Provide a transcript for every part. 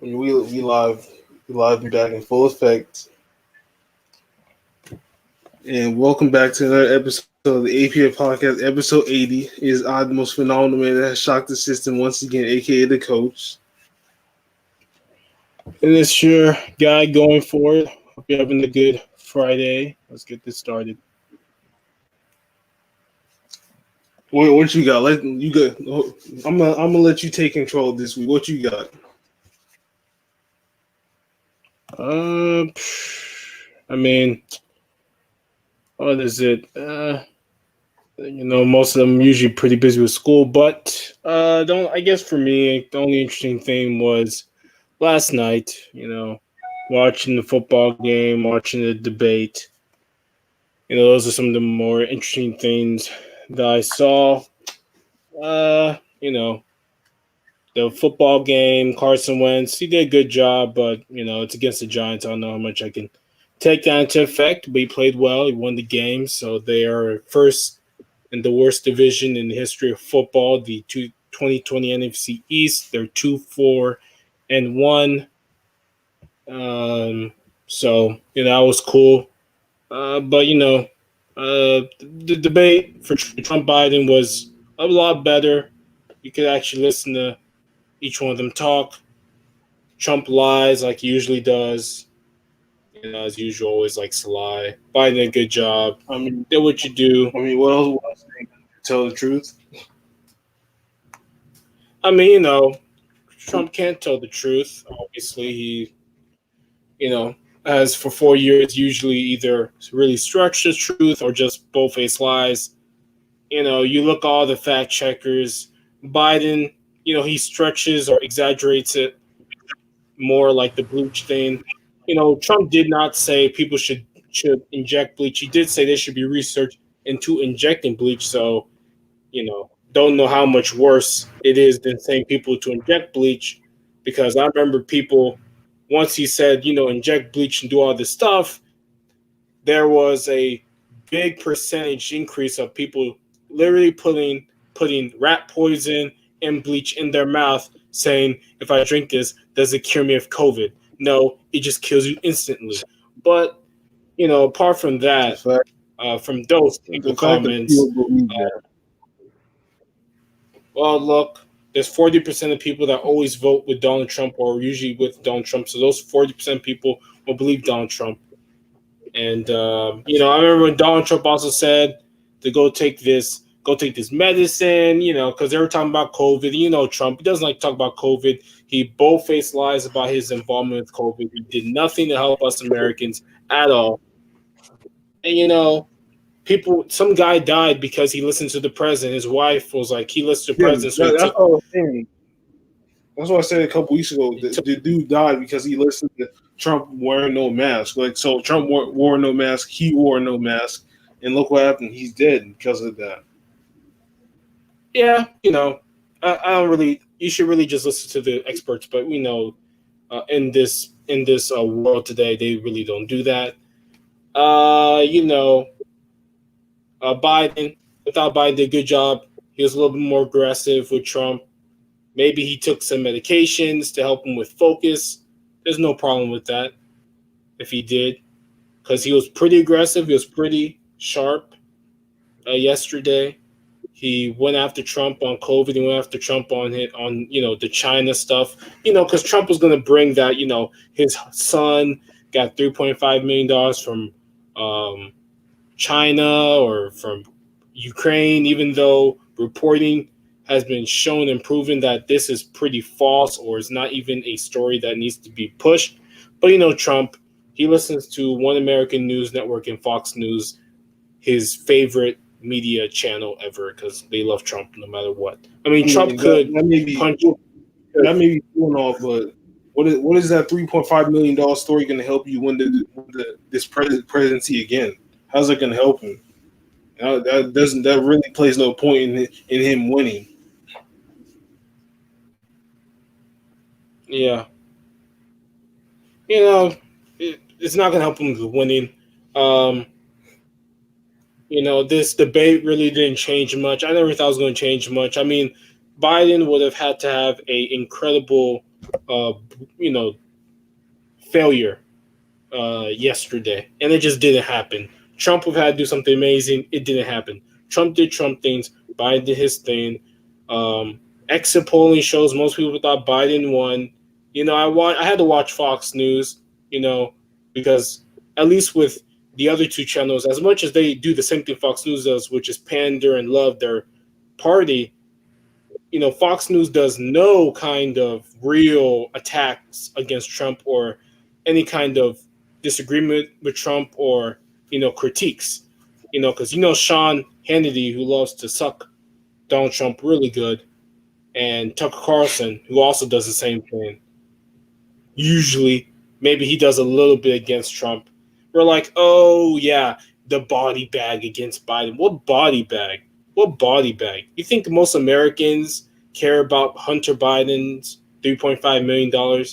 I mean, we live be back in full effect, and welcome back to another episode of the APF podcast. Episode 80 is the most phenomenal man that has shocked the system once again, aka the coach. And it's your guy going forward. Hope you're having a good Friday. Let's get this started. What you got? Let you go. I'm gonna let you take control this week. What you got? Uh, I mean, what is it? Most of them usually pretty busy with school, but don't. I guess for me, the only interesting thing was last night. Watching the football game, watching the debate. Those are some of the more interesting things that I saw. Uh, you know, the football game, Carson Wentz, he did a good job, but it's against the Giants. I don't know how much I can take that into effect, but he played well. He won the game, so they are first in the worst division in the history of football, the 2020 NFC East. They're 2-4-1. So that was cool. But the debate for Trump Biden was a lot better. You could actually listen to each one of them talk. Trump lies like he usually does. As usual, always likes to lie. Biden did a good job. I mean, Did what you do. what else? Tell the truth. I mean, Trump can't tell the truth. Obviously, he, as for 4 years, usually either really stretch the truth or just bold-faced lies. You look at all the fact checkers. Biden, he stretches or exaggerates it more like the bleach thing. Trump did not say people should inject bleach. He did say there should be research into injecting bleach. So, don't know how much worse it is than saying people to inject bleach, because I remember people once he said, inject bleach and do all this stuff, there was a big percentage increase of people literally putting rat poison and bleach in their mouth, saying, if I drink this, does it cure me of COVID? No, it just kills you instantly. But apart from The that, fact, from those the people fact that comments, people believe that. well, look, there's 40% of people that always vote with Donald Trump or usually with Donald Trump. So those 40% of people will believe Donald Trump. And I remember when Donald Trump also said to go take this medicine, because they were talking about COVID. Trump, he doesn't like to talk about COVID. He bold-faced lies about his involvement with COVID. He did nothing to help us Americans at all. And some guy died because he listened to the president. His wife was like, he listened to the Yeah, president, so he that's took. all I'm saying. That's what I said a couple weeks ago. The dude died because he listened to Trump wearing no mask. Like, so Trump wore no mask, he wore no mask, and look what happened. He's dead because of that. Yeah, I don't really. You should really just listen to the experts. But we know, in this world today, they really don't do that. Uh, you know, Biden. I thought Biden did a good job. He was a little bit more aggressive with Trump. Maybe he took some medications to help him with focus. There's no problem with that if he did, because he was pretty aggressive. He was pretty sharp yesterday. He went after Trump on COVID. He went after Trump on the China stuff. Because Trump was going to bring that. His son got $3.5 million from um, China or from Ukraine, even though reporting has been shown and proven that this is pretty false or is not even a story that needs to be pushed. But Trump, he listens to One American News Network and Fox News, his favorite media channel ever, because they love Trump no matter what. I mean, I Trump mean, could that may be punch. that may be going off, but what is that $3.5 million story going to help you this presidency again? How's it going to help him? That really plays no point in him winning. Yeah, it's not going to help him with winning. Um, this debate really didn't change much. I never thought it was going to change much. I mean, Biden would have had to have a incredible uh, you know, failure yesterday, and it just didn't happen. Trump would have had to do something amazing. It didn't happen. Trump did Trump things. Biden did his thing. Um, Exit polling shows most people thought Biden won. I had to watch Fox News. Because at least with the other two channels, as much as they do the same thing Fox News does, which is pander and love their party, Fox News does no kind of real attacks against Trump or any kind of disagreement with Trump or, critiques. Because, Sean Hannity, who loves to suck Donald Trump really good, and Tucker Carlson, who also does the same thing. Usually, maybe he does a little bit against Trump. We're like, oh, yeah, the body bag against Biden. What body bag? What body bag? You think most Americans care about Hunter Biden's $3.5 million? Do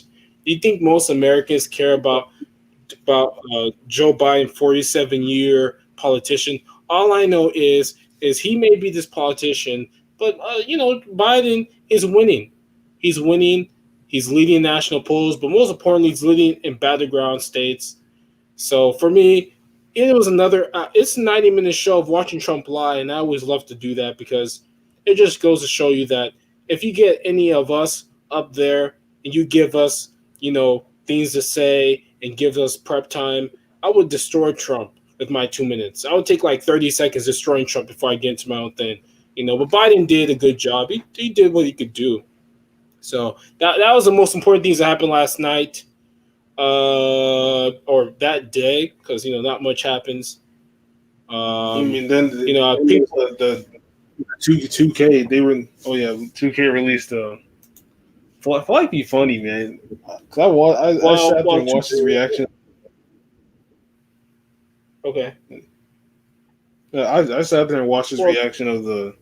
you think most Americans care about Joe Biden, 47-year politician? All I know is he may be this politician, but Biden is winning. He's winning. He's leading national polls, but most importantly, he's leading in battleground states. So for me, it was another. It's a 90-minute show of watching Trump lie, and I always love to do that because it just goes to show you that if you get any of us up there and you give us, things to say and give us prep time, I would destroy Trump with my 2 minutes. I would take like 30 seconds destroying Trump before I get into my own thing. But Biden did a good job. He did what he could do. So that was the most important things that happened last night, or that day, because not much happens. I mean, then People. the 2K they were 2K released Flight be funny, man. Cause I sat there and watched his reaction. Okay. I sat there and watched his reaction of the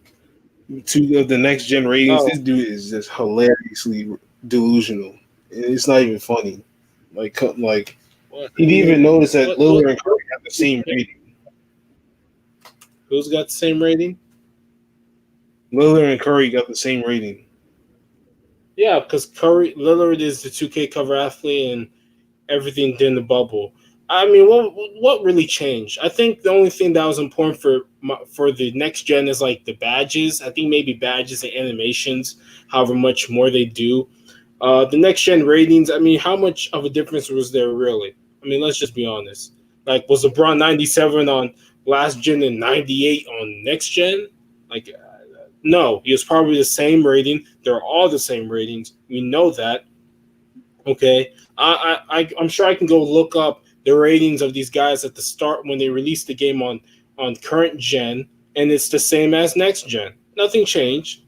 next gen ratings. Oh. This dude is just hilariously delusional. It's not even funny. Like he didn't even notice that Lillard and Curry have the same rating. Who's got the same rating? Lillard and Curry got the same rating. Yeah, because Lillard is the 2K cover athlete, and everything did in the bubble. I mean, what really changed? I think the only thing that was important for the next gen is like the badges. I think maybe badges and animations, however much more they do. The next gen ratings, I mean, how much of a difference was there really? I mean, let's just be honest. Like, was LeBron 97 on last gen and 98 on next gen? Like, no, he was probably the same rating. They're all the same ratings. We know that. Okay, I'm sure I can go look up the ratings of these guys at the start when they released the game on current gen, and it's the same as next gen. Nothing changed,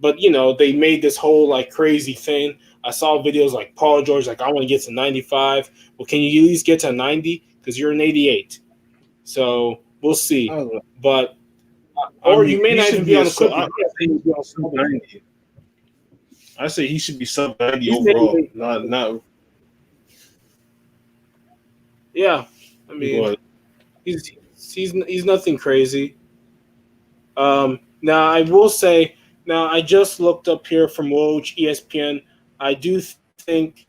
but they made this whole like crazy thing. I saw videos like Paul George, like, I want to get to 95. Well, can you at least get to 90? Because you're an 88. So we'll see. But or you may not even be on the Clippers. Sub 90. I say he should be sub 90 overall. Not. Yeah, I mean, he's nothing crazy. Now I will say, I just looked up here from Woj, ESPN. I do think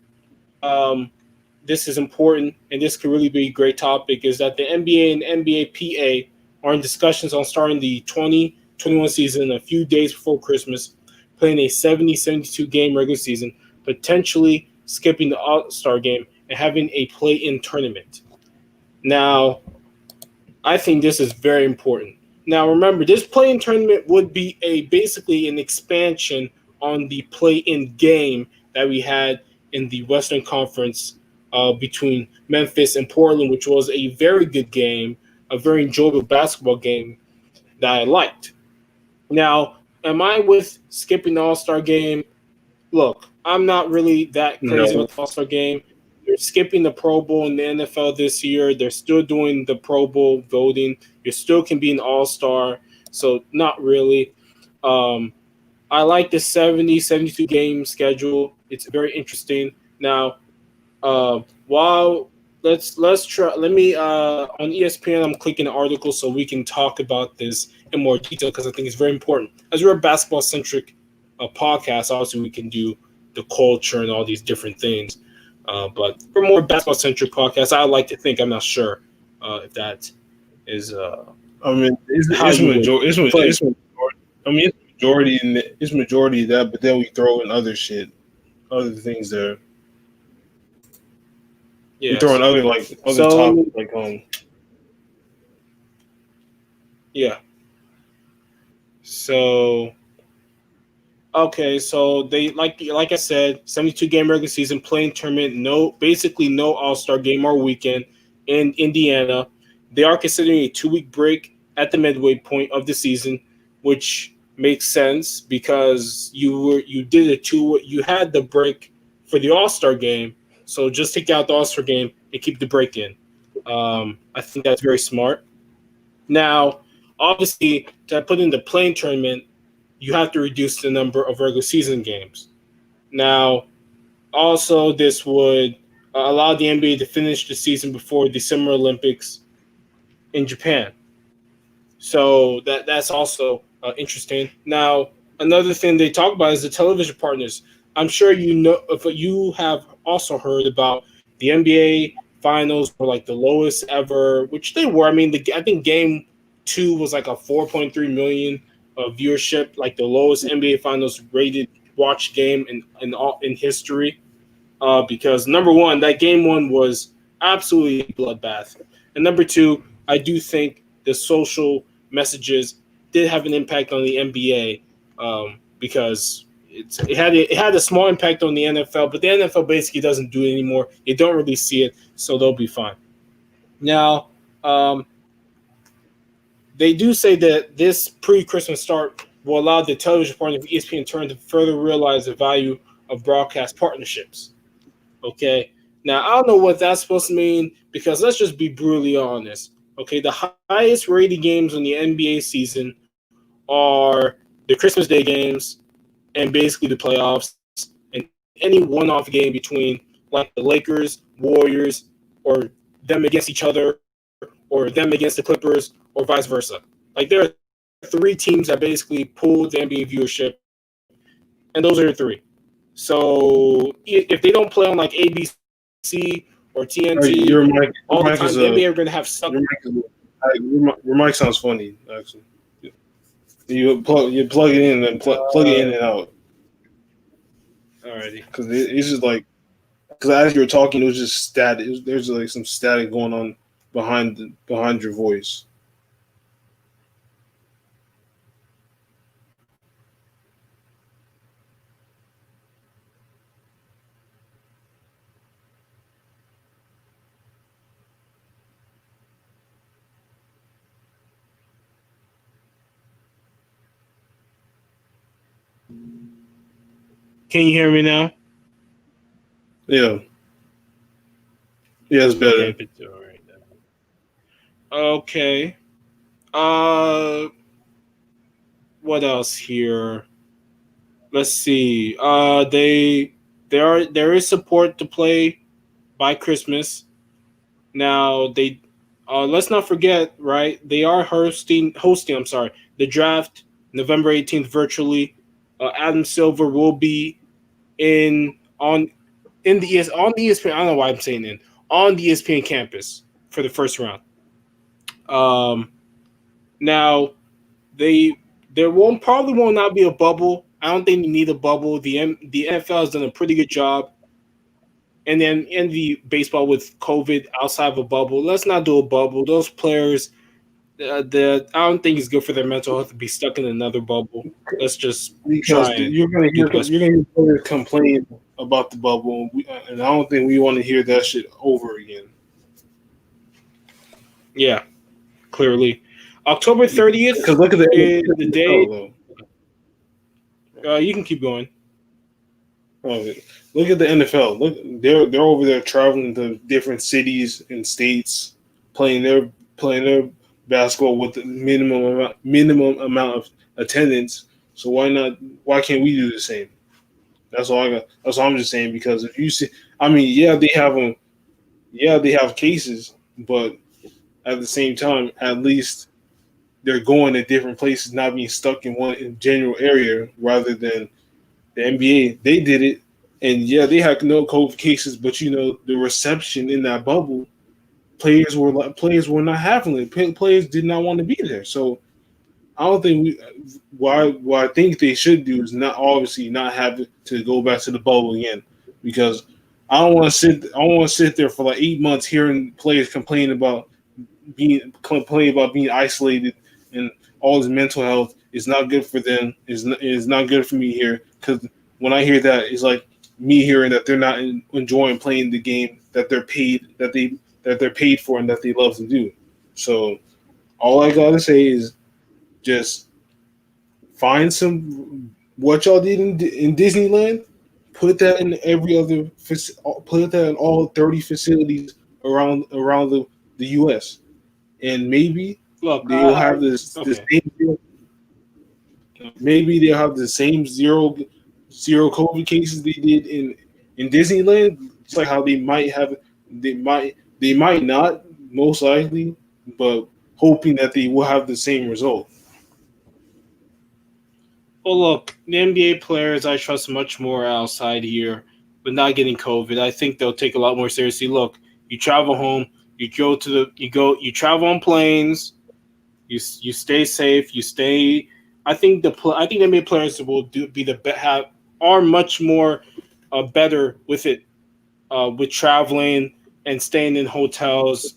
this is important, and this could really be a great topic, is that the NBA and NBA2K are in discussions on starting the 2021 season a few days before Christmas, playing a 70-72 game regular season, potentially skipping the All-Star game and having a play-in tournament. Now, I think this is very important. Now, remember, this play-in tournament would be basically an expansion on the play-in game that we had in the Western Conference between Memphis and Portland, which was a very good game, a very enjoyable basketball game that I liked. Now, am I with skipping the All-Star game? Look, I'm not really that crazy with the All-Star game. They're skipping the Pro Bowl in the NFL this year. They're still doing the Pro Bowl voting. You still can be an All-Star, so not really. I like the 70-72 game schedule. It's very interesting. Now, while let's try. Let me on ESPN. I'm clicking an article so we can talk about this in more detail because I think it's very important. As we're a basketball centric podcast, obviously we can do the culture and all these different things. But for more basketball centric podcasts, I like to think, I'm not sure if that is I mean, how it's you would majority. play. I mean, it's majority of that, but then we throw in other shit, other things there. We throw in Yes. other other So topics yeah. So okay, so they like I said, 72 game regular season playing tournament, basically no All-Star game or weekend in Indiana. They are considering a 2-week break at the midway point of the season, which makes sense because you had the break for the All-Star game, so just take out the All-Star game and keep the break in. I think that's very smart. Now, obviously, to put in the playing tournament, you have to reduce the number of regular season games. Now, also, this would allow the NBA to finish the season before the Summer Olympics in Japan. So that's also interesting. Now, another thing they talk about is the television partners. I'm sure you know if you have also heard about the NBA finals were like the lowest ever, which they were. I mean, I think game two was like a 4.3 million viewership, like the lowest NBA finals rated watch game in history. Because number one, that game one was absolutely a bloodbath, and number two, I do think the social messages did have an impact on the NBA because it had a small impact on the NFL, but the NFL basically doesn't do it anymore. You don't really see it, so they'll be fine. Now, um, they do say that this pre-Christmas start will allow the television partner of ESPN turn to further realize the value of broadcast partnerships. Okay. Now, I don't know what that's supposed to mean because let's just be brutally honest. Okay. The highest rated games in the NBA season are the Christmas Day games and basically the playoffs and any one off game between like the Lakers, Warriors, or them against each other or them against the Clippers or vice versa. Like there are three teams that basically pulled the NBA viewership, and those are the three. So if they don't play on like ABC or TNT all the time, the NBA are going to have suck. your mic sounds funny. Actually, you plug it in and plug it in and out Alrighty. because it's just like because as you were talking, it was just static. There's like some static going on behind your voice. Can you hear me now? Yeah, yeah, it's Okay, better. if it's all right. Okay. Uh, what else here? Let's see. There is support to play by Christmas. Now they let's not forget, right? They are hosting. I'm sorry, the draft November 18th virtually. Adam Silver will be in on the ESPN. I don't know why I'm saying on the ESPN campus for the first round. Um, Now they there won't probably will not be a bubble. I don't think you need a bubble. The NFL has done a pretty good job, and then in the baseball with COVID outside of a bubble, let's not do a bubble. Those players, I don't think it's good for their mental health to be stuck in another bubble. Let's just Because try and do the best. you're gonna hear players complain about the bubble, and I don't think we want to hear that shit over again. Yeah, clearly, October Because 30th look at is the NFL day. though. You can keep going. Oh, look at the NFL. Look, they're over there traveling to different cities and states, playing their basketball with the minimum amount of attendance. So why not? Why can't we do the same? That's all I got. That's all I'm just saying. Because if you see, I mean, yeah, they have them. Yeah, they have cases, but at the same time, at least they're going to different places, not being stuck in one general area, rather than the NBA. They did it. And yeah, they had no COVID cases, but the reception in that bubble, players were not having it. Players did not want to be there. So I don't think what I think they should do is not obviously not have to go back to the bubble again, because I don't want to sit there for like 8 months hearing players complain about being isolated, and all this mental health is not good for them. Is not good for me here, because when I hear that, it's like me hearing that they're not enjoying playing the game that they're paid for and that they love to do. So all I gotta say is just find some what y'all did in Disneyland. Put that in put that in all 30 facilities around the U.S. And maybe Look, they will have the okay. same. Maybe they'll have the same zero COVID cases they did in Disneyland. It's like how they might not, most likely, but hoping that they will have the same result. Well, look, the NBA players I trust much more outside here, but not getting COVID. I think they'll take a lot more seriously. Look, you travel home, you travel on planes, you stay safe, you stay. I think the NBA players will be the have are much more better with it, with traveling and staying in hotels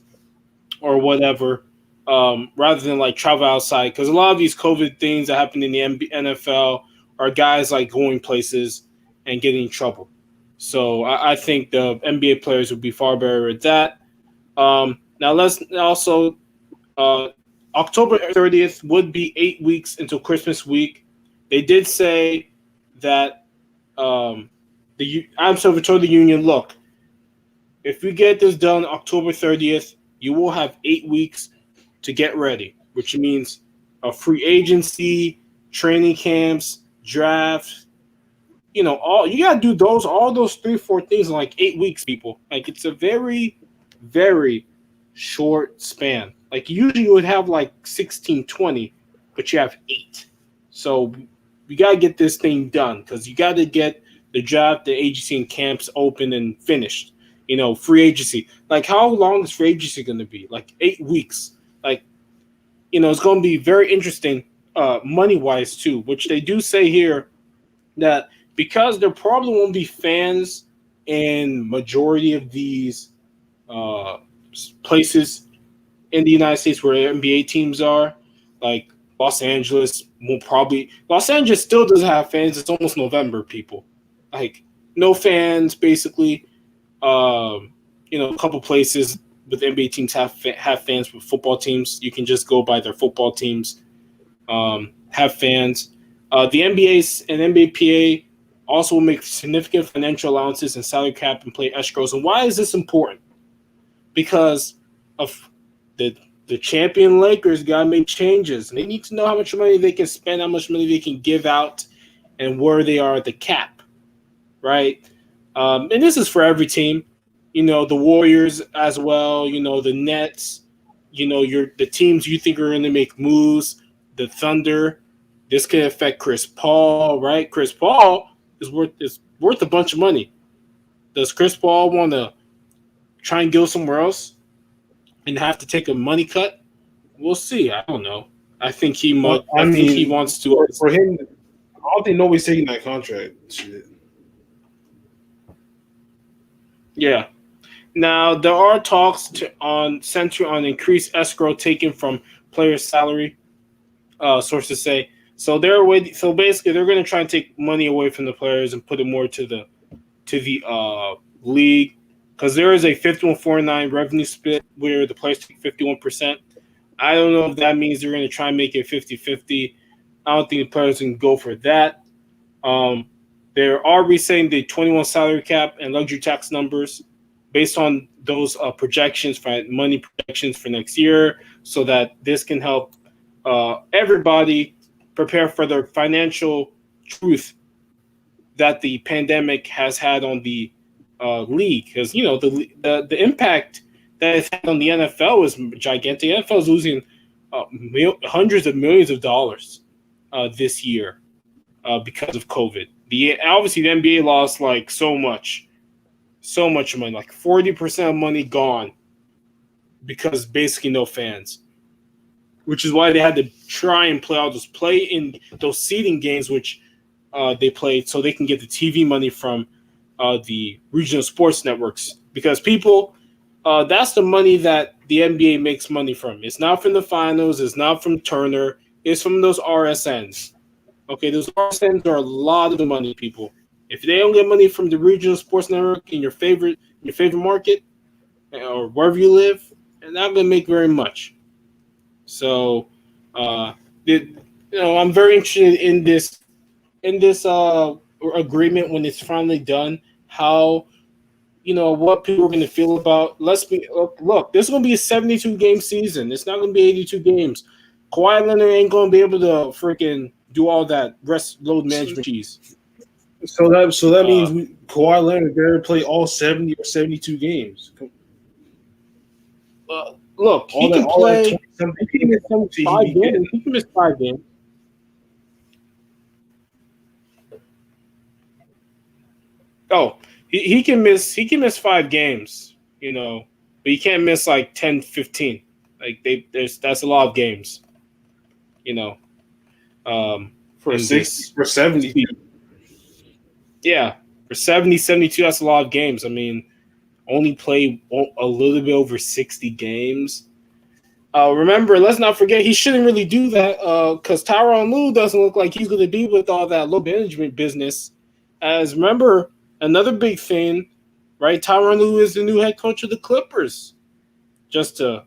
or whatever, rather than like travel outside. Because a lot of these COVID things that happen in the NFL are guys like going places and getting in trouble. So I think the NBA players would be far better at that. Now let's also October 30th would be 8 weeks until Christmas week. They did say that I'm sorry, told the union, look, if we get this done October 30th, you will have 8 weeks to get ready, which means a free agency, training camps, draft. All you gotta do all those 3, 4 things in like 8 weeks, people. Like it's a very, very short span. Like usually you would have like 16, 20, but you have 8. So we gotta get this thing done because you gotta get the draft, the agency, and camps open and finished. Free agency. Like how long is free agency gonna be? Like 8 weeks. Like it's going to be very interesting, money wise too, which they do say here that because there probably won't be fans in majority of these uh, places in the United States where NBA teams are, like Los Angeles still doesn't have fans. It's almost November, people. Like no fans, basically. A couple places with NBA teams have fans. With football teams, you can just go by their football teams. Have fans. The NBA's and NBAPA also will make significant financial allowances and salary cap and play escrows. And why is this important? Because of the champion Lakers got to make changes. And they need to know how much money they can spend, how much money they can give out, and where they are at the cap, right? And this is for every team. The Warriors as well. The Nets. The teams you think are going to make moves. The Thunder. This could affect Chris Paul, right? Chris Paul is worth a bunch of money. Does Chris Paul want to try and go somewhere else and have to take a money cut? We'll see. I don't know. I think he might. I I think he mean, wants to. for him, I don't think nobody's taking that contract. Shit. Yeah. Now there are talks center on increased escrow taken from players' salary. Sources say so. So basically, they're going to try and take money away from the players and put it more to the league, because there is a 51-49 revenue split where the players take 51%. I don't know if that means they're going to try and make it 50-50. I don't think the players can go for that. There are resetting the 21 salary cap and luxury tax numbers based on those projections for money projections for next year, so that this can help everybody prepare for the financial truth that the pandemic has had on the league. Because the impact that it's had on the NFL is gigantic. The NFL is losing hundreds of millions of dollars this year because of COVID. Obviously the NBA lost like so much money, like 40% of money gone because basically no fans, which is why they had to try and play all those seeding games, which they played so they can get the TV money from the regional sports networks, because people, that's the money that the NBA makes money from. It's not from the finals. It's not from Turner. It's from those RSNs. Okay, those RSNs are a lot of the money, people. If they don't get money from the regional sports network in your favorite market or wherever you live, they're not going to make very much. So, I'm very interested in this agreement when it's finally done. How, what people are going to feel about. Look. This is going to be a 72-game season. It's not going to be 82 games. Kawhi Leonard ain't going to be able to freaking do all that rest load management cheese. So that means Kawhi Leonard better play all 70 or 72 games. Look, he can play. He can miss 5 games. He can miss 5 games. Oh, he can miss 5 games, but he can't miss like 10, 15. Like that's a lot of games, For 70. Yeah, for 70, 72, that's a lot of games. I mean, only play a little bit over 60 games. Remember, let's not forget, he shouldn't really do that because Tyronn Lue doesn't look like he's going to be with all that low management business. As remember, another big thing, right? Tyronn Lue is the new head coach of the Clippers. Just to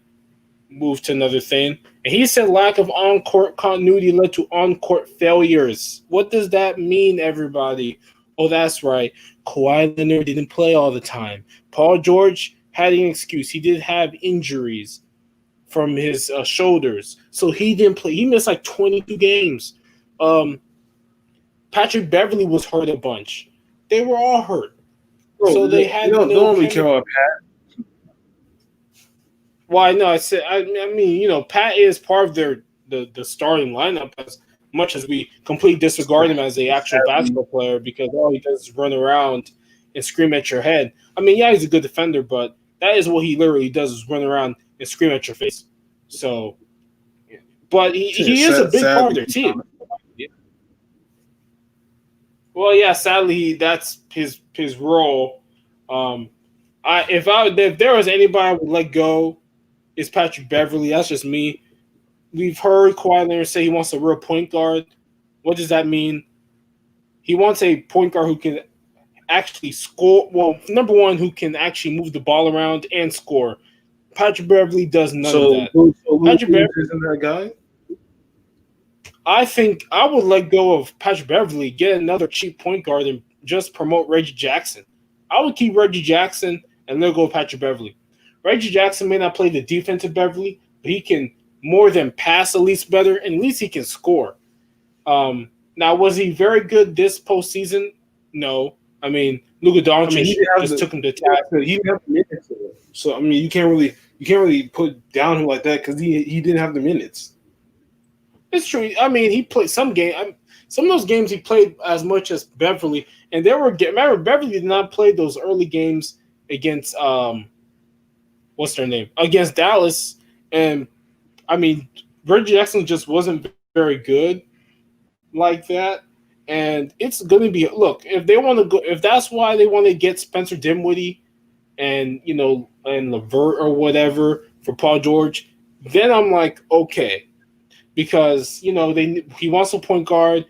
move to another thing. And he said lack of on-court continuity led to on-court failures. What does that mean, everybody? Oh, that's right. Kawhi Leonard didn't play all the time. Paul George had an excuse. He did have injuries from his shoulders. So he didn't play. He missed like 22 games. Patrick Beverly was hurt a bunch. They were all hurt. Bro, so they had no really care about Pat. Why? No, I mean, Pat is part of the starting lineup as much as we completely disregard him as a actual basketball player because all he does is run around and scream at your head. I mean, yeah, he's a good defender, but that is what he literally does is run around and scream at your face. So, but he is a big part of their team. Well, yeah, sadly, that's his role. If there was anybody I would let go, it's Patrick Beverly. That's just me. We've heard Kawhi Leonard say he wants a real point guard. What does that mean? He wants a point guard who can actually score. Well, number one, who can actually move the ball around and score. Patrick Beverly does none of that. Patrick Beverly isn't that guy. I think I would let go of Patrick Beverly, get another cheap point guard, and just promote Reggie Jackson. I would keep Reggie Jackson and let go of Patrick Beverly. Reggie Jackson may not play the defensive Beverly, but he can more than pass at least better, and at least he can score. Now, was he very good this postseason? No. I mean, Luka Doncic took him to task. He didn't have the minutes. So I mean, you can't really put down him like that because he didn't have the minutes. It's true. I mean, he played some game. Some of those games he played as much as Beverly, and remember Beverly did not play those early games against what's their name against Dallas, and I mean Reggie Jackson just wasn't very good like that. And it's going to be if they want to go, if that's why they want to get Spencer Dinwiddie and and LeVert or whatever for Paul George, then I'm like okay, because he wants a point guard.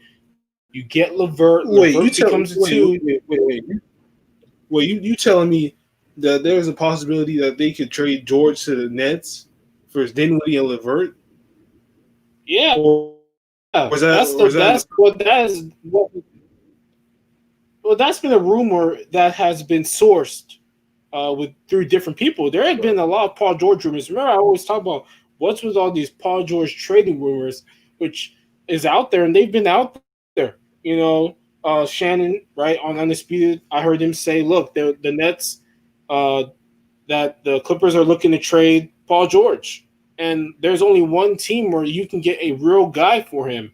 You get LeVert. Wait, LeVert becomes a two. Wait, you telling me that there's a possibility that they could trade George to the Nets for Dinwiddie and LeVert? Yeah. Well, that's been a rumor that has been sourced through different people. There have been a lot of Paul George rumors. Remember, I always talk about what's with all these Paul George trading rumors, which is out there, and they've been out there. Shannon, right, on Undisputed, I heard him say, look, the Nets, that the Clippers are looking to trade Paul George. And there's only one team where you can get a real guy for him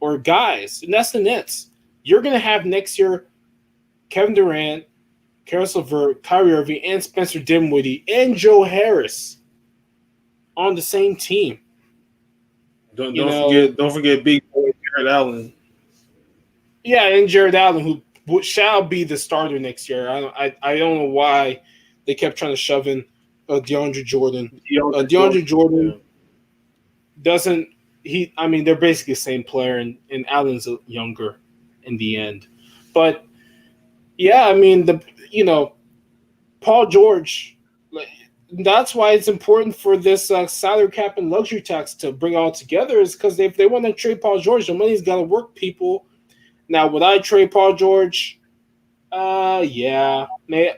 or guys, and that's the Nets. you're going to have next year Kevin Durant, Karis LeVert, Kyrie Irving, and Spencer Dinwiddie and Joe Harris on the same team. Don't forget big boy Jared Allen. Yeah, and Jared Allen, who shall be the starter next year. I don't know why they kept trying to shove in DeAndre Jordan. DeAndre Jordan doesn't. I mean, they're basically the same player, and Allen's younger in the end. But yeah, I mean Paul George. That's why it's important for this salary cap and luxury tax to bring it all together. Is because if they want to trade Paul George, the money's got to work, people. Now, would I trade Paul George? Yeah,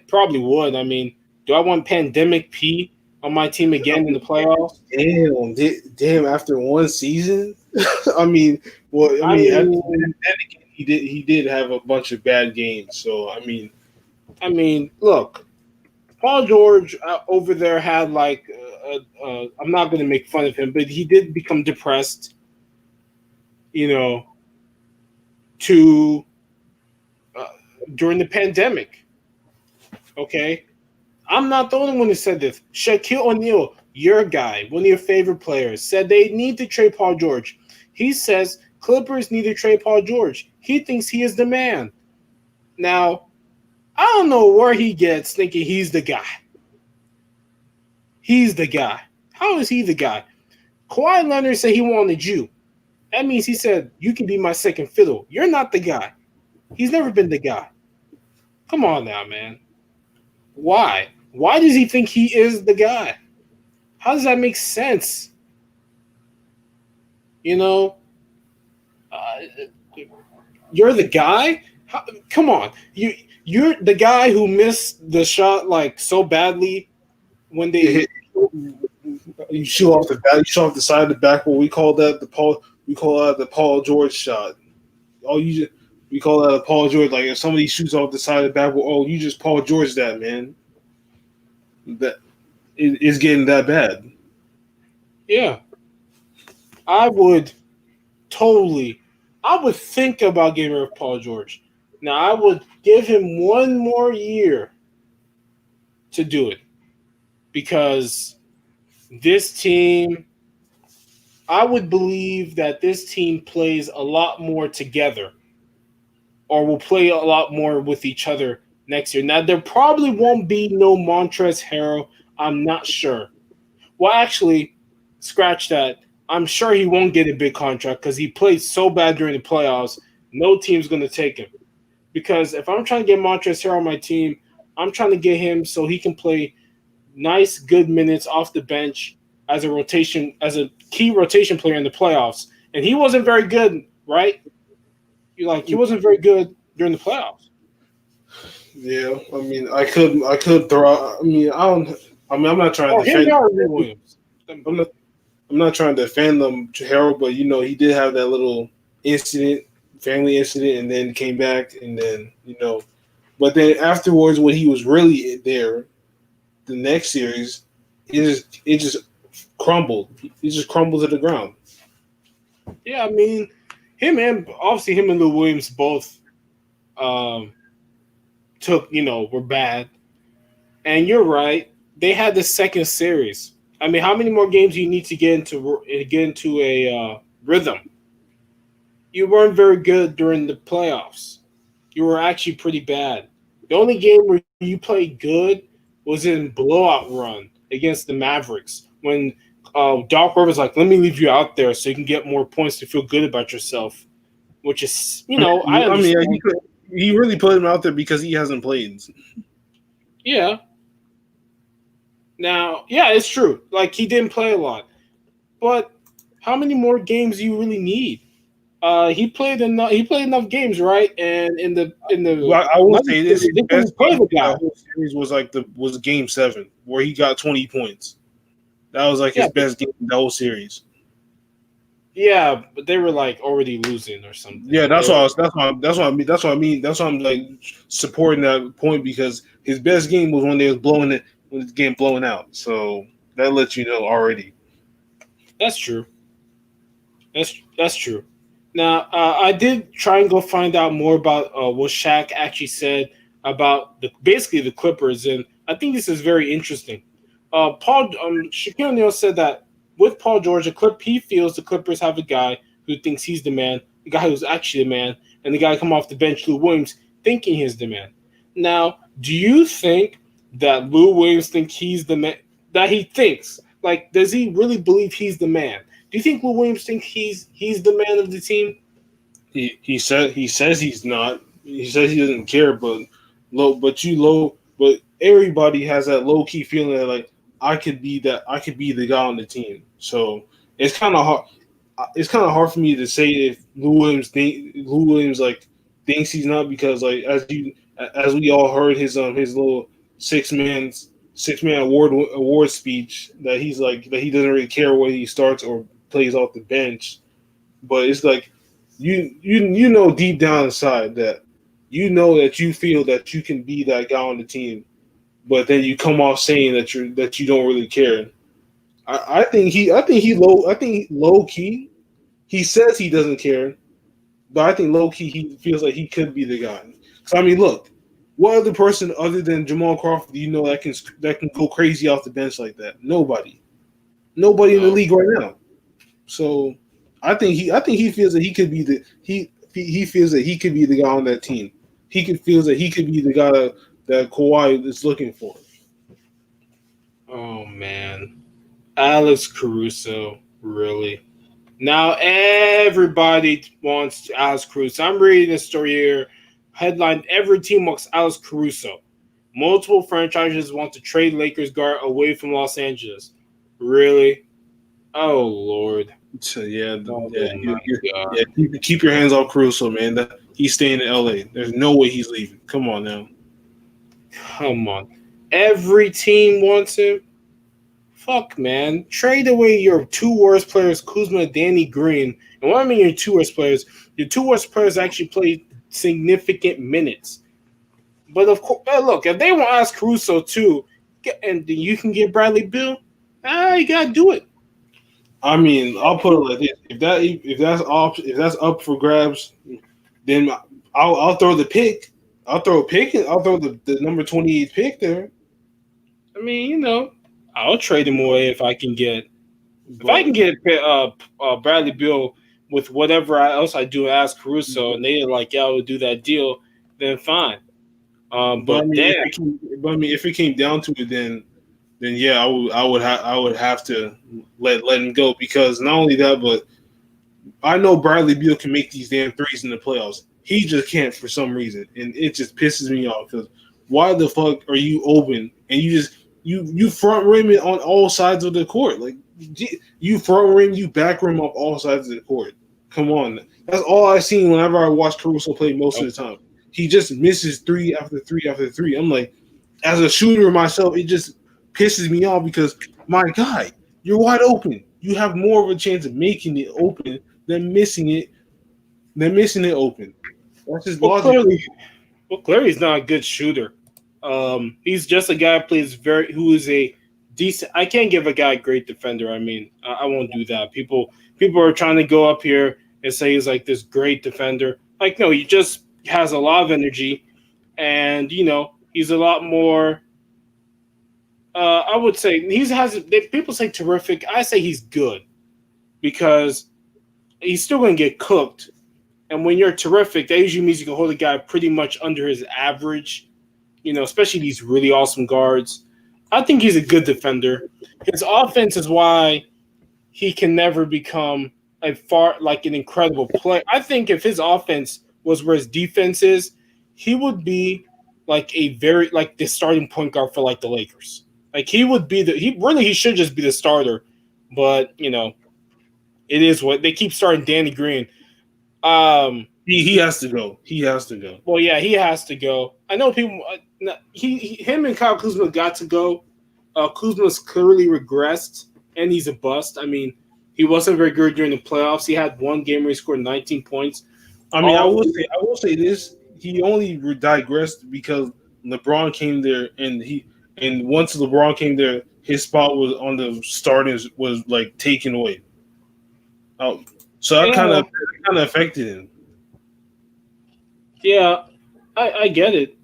probably would. I mean, do I want Pandemic P on my team again in the playoffs? Damn! After one season, I mean, he did have a bunch of bad games. So I mean, look, Paul George over there had I'm not going to make fun of him, but he did become depressed. To during the pandemic. Okay, I'm not the only one who said this. Shaquille O'Neal, your guy, one of your favorite players, said they need to trade Paul George. He says Clippers need to trade Paul George. He thinks he is the man. Now, I don't know where he gets thinking he's the guy. He's the guy. How is he the guy? Kawhi Leonard said he wanted you. That means he said, you can be my second fiddle. You're not the guy. He's never been the guy. Come on now, man. Why? Why does he think he is the guy? How does that make sense? You're the guy? Come on. You're the guy who missed the shot so badly when they hit. You shoot off the side of the back. What we call that the Paul George shot. We call that a Paul George. Like if somebody shoots off the side of the back, you just Paul George that, man. That it's getting that bad. Yeah, I would think about getting rid of Paul George. Now I would give him one more year to do it because this team. I would believe that this team plays a lot more together or will play a lot more with each other next year. Now, there probably won't be no Montrezl Harrell. I'm not sure. Well, actually, scratch that. I'm sure he won't get a big contract because he played so bad during the playoffs. No team's going to take him. Because if I'm trying to get Montrezl Harrell on my team, I'm trying to get him so he can play nice, good minutes off the bench as a key rotation player in the playoffs. And he wasn't very good, right? He wasn't very good during the playoffs. Yeah, I mean, I could throw. I mean, I don't. I mean, I'm not trying to defend Williams. I'm not trying to defend them to Harold, but he did have that little family incident, and then came back, and then but then afterwards, when he was really there, the next series, it just crumbled. He just crumbled to the ground. Yeah, I mean, him and Lou Williams both were bad. And you're right. They had the second series. I mean, how many more games do you need to get into a rhythm? You weren't very good during the playoffs. You were actually pretty bad. The only game where you played good was in blowout run against the Mavericks when Doc Rivers let me leave you out there so you can get more points to feel good about yourself. Which is, I understand. He really put him out there because he hasn't played. Yeah. Now, yeah, it's true. He didn't play a lot. But how many more games do you really need? He played enough games, right? And I will say this: the best game of the whole series was Game 7, where he got 20 points. That was his best game in the whole series. Yeah, but they were already losing or something. Yeah, that's why I mean. That's why I'm supporting that point because his best game was when they was when the game blowing out. So that lets you know already. That's true. That's true. Now, I did try and go find out more about what Shaq actually said about basically the Clippers, and I think this is very interesting. Shaquille O'Neal said that with Paul George, he feels the Clippers have a guy who thinks he's the man, the guy who's actually the man, and the guy come off the bench, Lou Williams, thinking he's the man. Now, do you think that Lou Williams think he's the man? That he thinks, like, does he really believe he's the man? Do you think Lou Williams thinks he's the man of the team? He says he's not. He says he doesn't care, but everybody has that low key feeling that like I could be the guy on the team. So it's kind of hard. It's kind of hard for me to say if Lou Williams like thinks he's not, because like as we all heard his little six man award speech that he's like that he doesn't really care whether he starts or plays off the bench. But it's like you know deep down inside that that you feel that you can be that guy on the team, but then you come off saying that you don't really care. I think low key he says he doesn't care, but I think low key he feels like he could be the guy. So I mean, look, what other person other than Jamal Crawford do you know that can go crazy off the bench like that? Nobody in the league right now. So I think he feels that he could be he feels that he could be the guy on that team. Feels that he could be the guy that Kawhi is looking for. Oh man, Alex Caruso, really? Now everybody wants Alex Caruso. I'm reading this story here. Headline: Every team wants Alex Caruso. Multiple franchises want to trade Lakers guard away from Los Angeles. Really? Oh Lord. So keep your hands off Caruso, man. He's staying in LA. There's no way he's leaving. Come on now. Come on. Every team wants him. Fuck, man. Trade away your two worst players, Kuzma and Danny Green. And what I mean your two worst players actually played significant minutes. But of course, look, if they want to ask Caruso too, and you can get Bradley Beal, you gotta do it. I mean, I'll put it like this: if that's up for grabs, then I'll throw the pick. I'll throw a pick, and I'll throw the number 28 pick there. I mean, I'll trade him away if I can get Bradley Beal with whatever else I do ask Caruso, and they're like, yeah, we'll do that deal, then fine. If it came down to it, then yeah, I would have to let him go, because not only that, but I know Bradley Beal can make these damn threes in the playoffs. He just can't for some reason, and it just pisses me off. Because why the fuck are you open and you front rim it on all sides of the court? Like you front rim, you back rim off all sides of the court. Come on, that's all I've seen whenever I watch Caruso play most of the time. He just misses three after three after three. I'm like, as a shooter myself, it just pisses me off because, my guy, you're wide open. You have more of a chance of making it open than missing it open. That's just logic. Clearly, he's not a good shooter. He's just a guy who is a decent. I can't give a guy a great defender. I mean, I won't do that. People are trying to go up here and say he's like this great defender. Like, no, he just has a lot of energy, and he's a lot more. I would say people say terrific. I say he's good because he's still going to get cooked. And when you're terrific, that usually means you can hold a guy pretty much under his average, especially these really awesome guards. I think he's a good defender. His offense is why he can never become an incredible player. I think if his offense was where his defense is, he would be like the starting point guard for like the Lakers. Like he would be he should just be the starter, but it is what they keep starting Danny Green. He has to go. Well, yeah, he has to go. I know people. Him and Kyle Kuzma got to go. Kuzma's clearly regressed, and he's a bust. I mean, he wasn't very good during the playoffs. He had one game where he scored 19 points. I mean, I will say this: he only digressed because LeBron came there, and once LeBron came there, his spot was on the starters was like taken away. So that kind of affected him. Yeah, I get it,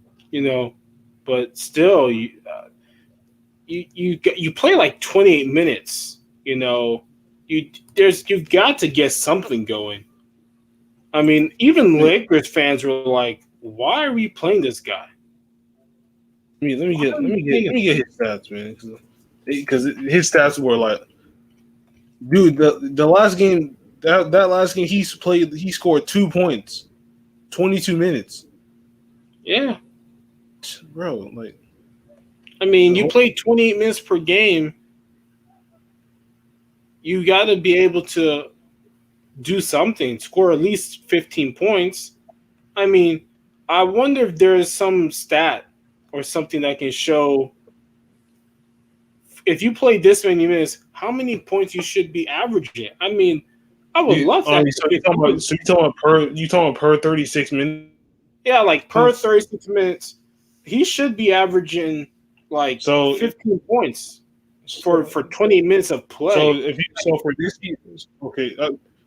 but still, you play like 28 minutes. You've got to get something going. I mean, even Lakers fans were like, "Why are we playing this guy? Let me Why get are let we me get playing let him?" me get his stats, man, because his stats were like, dude, the last game that last game he scored 2 points, 22 minutes, Yeah, bro. Like, I mean, the you whole, play 28 minutes per game. You got to be able to do something, score at least 15 points. I mean, I wonder if there is some stat or something that can show if you play this many minutes, how many points you should be averaging. I mean, I would dude, love that. so you talking about per 36 minutes. Yeah, like per 36 minutes, he should be averaging like So 15 points for so 20 minutes of so play. if you so for this season, okay,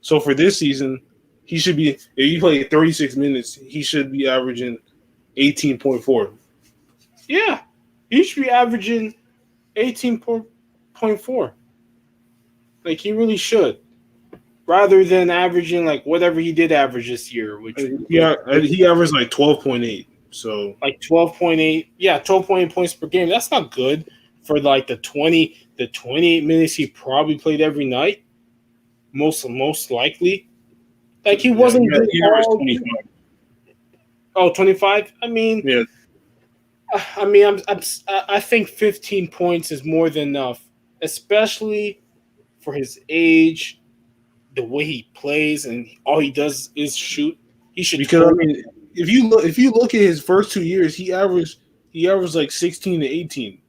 so for this season, he should be if you play 36 minutes, he should be averaging 18.4. Yeah, he should be averaging 18.4. Like he really should, rather than averaging like whatever he did average this year, which was He averaged like 12.8. So like 12.8. Yeah, 12.8 points per game. That's not good for like the 28 minutes he probably played every night. Most likely. Like he yeah, wasn't good he averaged all. 25. Oh, 25? I mean, Yeah, I think 15 points is more than enough, especially for his age, the way he plays, and all he does is shoot. He should because I totally. mean, if you look at his first 2 years, he averaged like 16 to 18.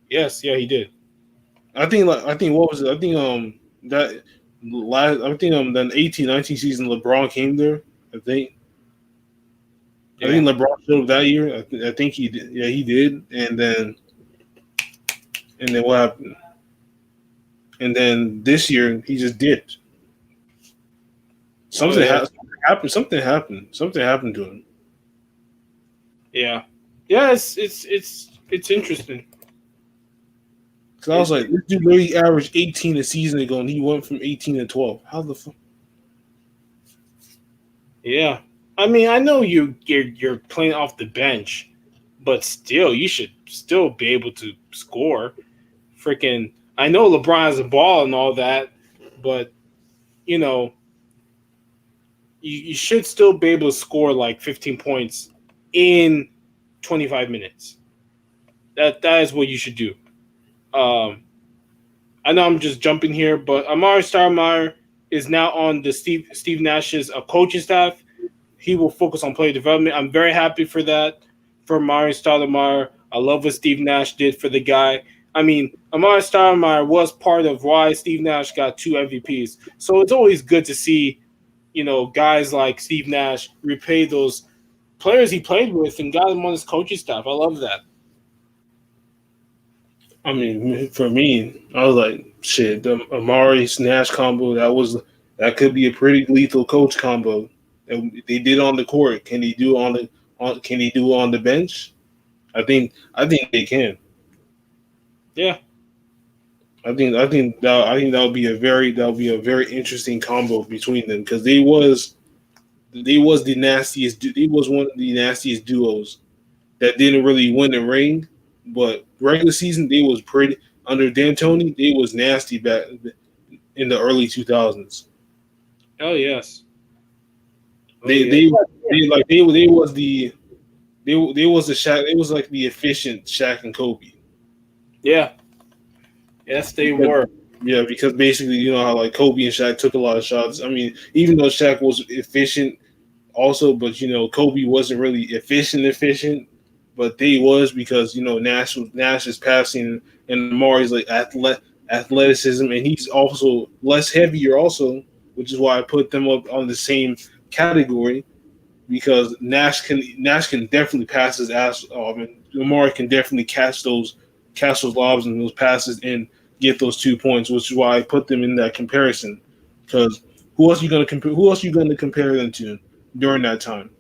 Yes, yeah, he did. I think what was it? I think that last I think then 18-19 season LeBron came there. I think Yeah, LeBron showed up that year. I think he did. Yeah, he did. And then what happened? And then this year he just dipped. oh Something yeah, happened. Something happened to him. yeah, yeah. It's interesting. Cause I was It, like, this dude literally averaged 18 a season ago, and he went from 18 to 12. How the fuck? yeah, I mean, I know you're playing off the bench, but still, you should still be able to score. Freaking, I know LeBron has a ball and all that, but you know, you should still be able to score like 15 points in 25 minutes. That is what you should do. Um, I know I'm just jumping here, but Amari Stoudemire is now on the Steve Nash's coaching staff. He will focus on player development. I'm very happy for that for Amari Stoudemire. I love what Steve Nash did for the guy. I mean, Amari Stoudemire was part of why Steve Nash got 2 MVPs. So it's always good to see, guys like Steve Nash repay those players he played with and got him on his coaching staff. I love that. I mean, for me, I was like, shit, the Amari Nash combo that could be a pretty lethal coach combo. And they did on the court. Can he do Can he do on the bench? I think they can. Yeah. I think that would be a very interesting combo between them because they was the nastiest. They was one of the nastiest duos that didn't really win the ring, but regular season they was pretty under D'Antoni. They was nasty back in the early 2000s. Oh yes. Oh They yeah. they they like they was they was the Shaq. It was like the efficient Shaq and Kobe. Yeah. Yes, they Because, were. yeah, because basically you know how like Kobe and Shaq took a lot of shots. I mean, even though Shaq was efficient also, but Kobe wasn't really efficient, but they was because Nash is passing and Amari's like athleticism, and he's also less heavier also, which is why I put them up on the same category because Nash can definitely pass his ass off, and Amari can definitely catch those lobs and those passes and get those 2 points, which is why I put them in that comparison Because who else you gonna compare? Who else you gonna compare them to during that time?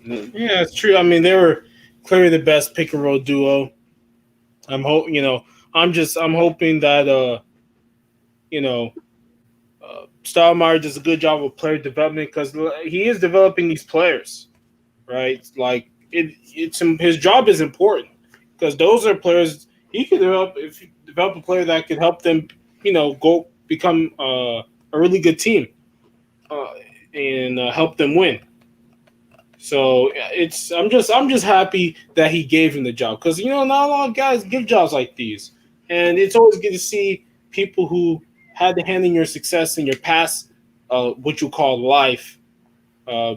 Yeah, it's true. I mean, they were clearly the best pick and roll duo. I'm hoping that you know, Stoudemire does a good job of player development because he is developing these players, right? Like it's his job is important because those are players he can develop. If you develop a player that could help them, go become a really good team uh, and help them win. So it's I'm just happy that he gave him the job because not a lot of guys give jobs like these, and it's always good to see people who had the hand in your success in your past, what you call life,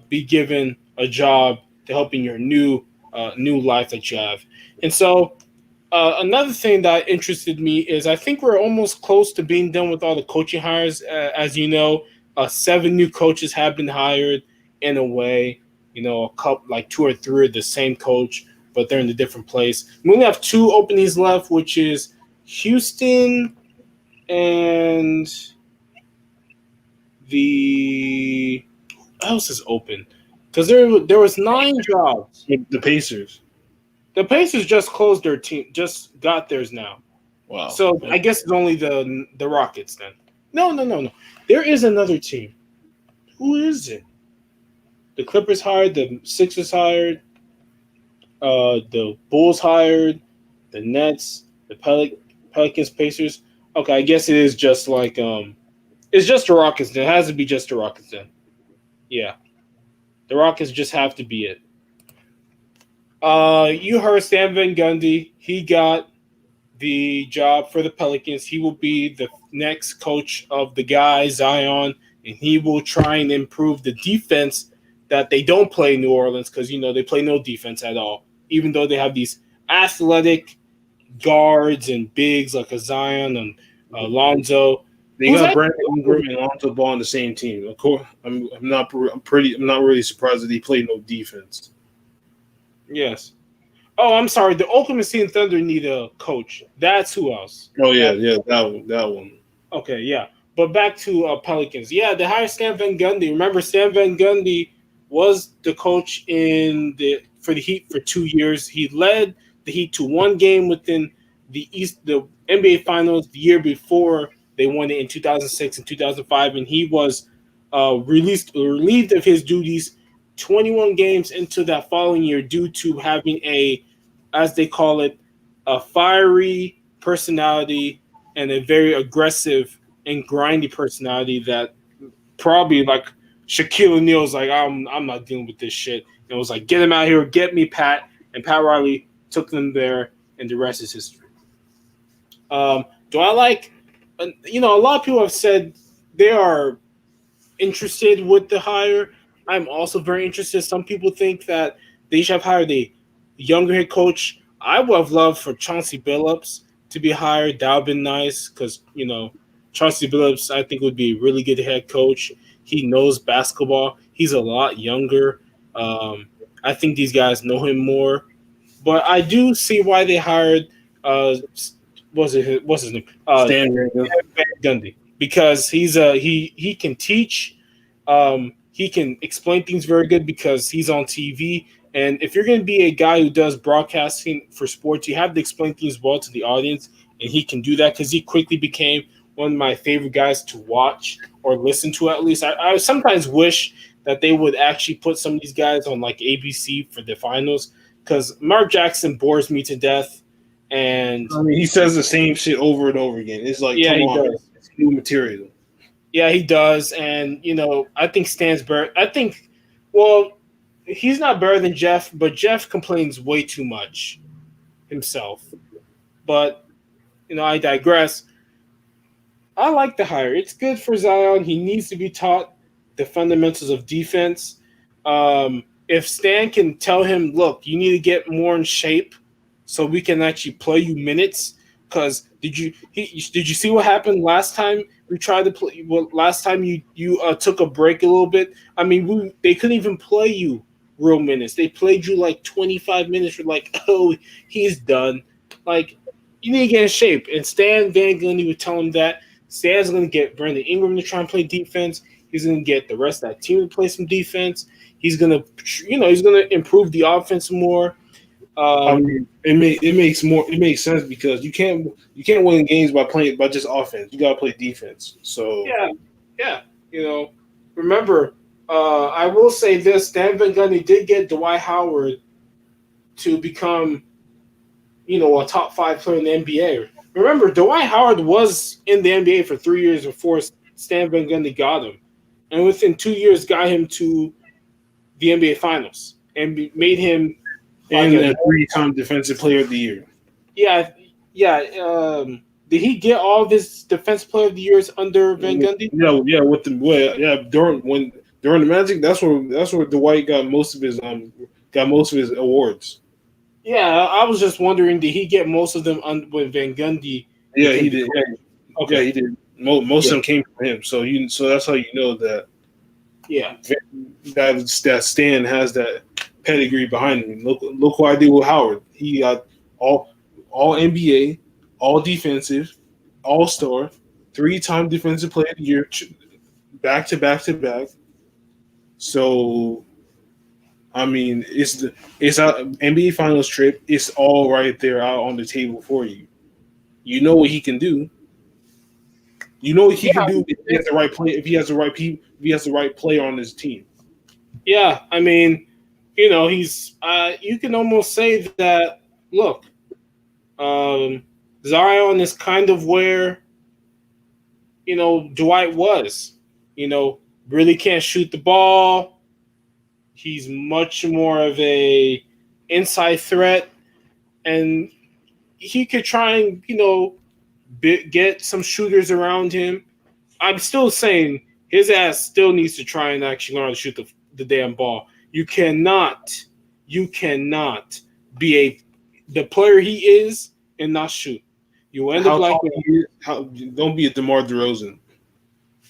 be given a job to help in your new life that you have. And so another thing that interested me is I think we're almost close to being done with all the coaching hires. As you know, 7 new coaches have been hired in a way. A couple, like 2 or 3 are the same coach, but they're in a different place. We only have 2 openings left, which is Houston and the what else is open? Because there was 9 jobs. The Pacers. The Pacers just closed their team, just got theirs now. Wow. So I guess it's only the Rockets then. No, no, no, no. There is another team. Who is it? The Clippers hired, the Sixers hired, the Bulls hired, the Nets, the Pelicans, Pacers. Okay, I guess it is just like it's just the Rockets. Then. It has to be just the Rockets then. Yeah, the Rockets just have to be it. You heard Stan Van Gundy. He got the job for the Pelicans. He will be the next coach of the guys, Zion, and he will try and improve the defense that they don't play in New Orleans because, they play no defense at all, even though they have these athletic guards and bigs like a Zion and Alonzo. They got Brandon Ingram and Lonzo Ball on the same team. Of course, I'm not really surprised that they play no defense. Yes. Oh, I'm sorry. The Oklahoma City Thunder need a coach. That's who else. Oh yeah, that one. Okay, yeah. But back to Pelicans. Yeah, they hired Stan Van Gundy. Remember, Stan Van Gundy was the coach for the Heat for 2 years. He led the Heat to 1 game within the NBA Finals the year before they won it in 2006 and 2005, and he was relieved of his duties 21 games into that following year due to having as they call it, a fiery personality and a very aggressive and grindy personality that probably like Shaquille O'Neal's like, I'm not dealing with this shit. And it was like, get him out here, get me Pat. And Pat Riley took them there, and the rest is history. Do I like, a lot of people have said they are interested with the hire. I'm also very interested. Some people think that they should have hired a younger head coach. I would have loved for Chauncey Billups to be hired. That would have been nice because, Chauncey Billups, I think, would be a really good head coach. He knows basketball. He's a lot younger. I think these guys know him more. But I do see why they hired, what's his name? Stan Van Gundy. Because he can teach. He can explain things very good because he's on TV. And if you're going to be a guy who does broadcasting for sports, you have to explain things well to the audience, and he can do that because he quickly became one of my favorite guys to watch or listen to at least. I sometimes wish that they would actually put some of these guys on like ABC for the finals because Mark Jackson bores me to death. And I mean, he says the same shit over and over again. It's like, yeah, come he on, does. it's new material. Yeah, he does. And, I think Stan's better. Well, he's not better than Jeff, but Jeff complains way too much himself. But, I digress. I like the hire. It's good for Zion. He needs to be taught the fundamentals of defense. If Stan can tell him, look, you need to get more in shape so we can actually play you minutes. Because did you see what happened last time we tried to play? Well, last time you took a break a little bit. I mean, they couldn't even play you real minutes. They played you like 25 minutes. You're like, oh, he's done. Like, you need to get in shape. And Stan Van Gundy would tell him that. Stan's going to get Brandon Ingram to try and play defense. He's going to get the rest of that team to play some defense. He's going to, he's going to improve the offense more. I mean, it makes sense because you can't win games by playing by just offense. You got to play defense. So Yeah. Remember, I will say this: Dan Van Gundy did get Dwight Howard to become, a top 5 player in the NBA. Remember, Dwight Howard was in the NBA for 3 years before Stan Van Gundy got him, and within 2 years got him to the NBA Finals and made him and a 3-time Defensive Player of the Year. Yeah. Did he get all of his Defensive Player of the Years under Van Gundy? During the Magic, that's where Dwight got most of his awards. Yeah, I was just wondering, did he get most of them with Van Gundy? Yeah, he did. Yeah. Okay, yeah, he did. Most of them came from him. So that's how you know that. Yeah, that Stan has that pedigree behind him. Look what I did with Howard. He got all NBA, all defensive, all star, 3-time Defensive Player of the Year, back to back to back. So, I mean, it's a NBA Finals trip. It's all right there out on the table for you. You know what he can do. You know what he can do if he has the right play. If he has the right people, if he has the right player on his team. Yeah, I mean, he's. You can almost say that. Look, Zion is kind of where, Dwight was. Really can't shoot the ball. He's much more of a inside threat, and he could try and get some shooters around him. I'm still saying his ass still needs to try and actually learn how to shoot the damn ball. You cannot be the player he is and not shoot. You end up like don't be a DeMar DeRozan.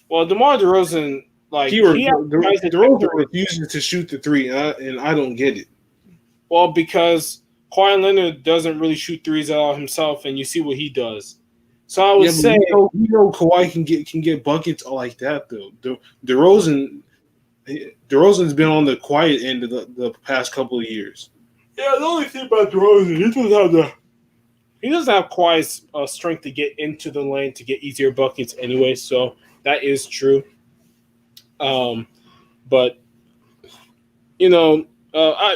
Well, DeMar DeRozan, DeRozan refuses to shoot the three, and I don't get it. Well, because Kawhi Leonard doesn't really shoot threes out himself, and you see what he does. So I would say, Kawhi can get buckets like that though. DeRozan's been on the quiet end of the past couple of years. Yeah, the only thing about DeRozan, he doesn't have Kawhi's strength to get into the lane to get easier buckets anyway. So that is true. But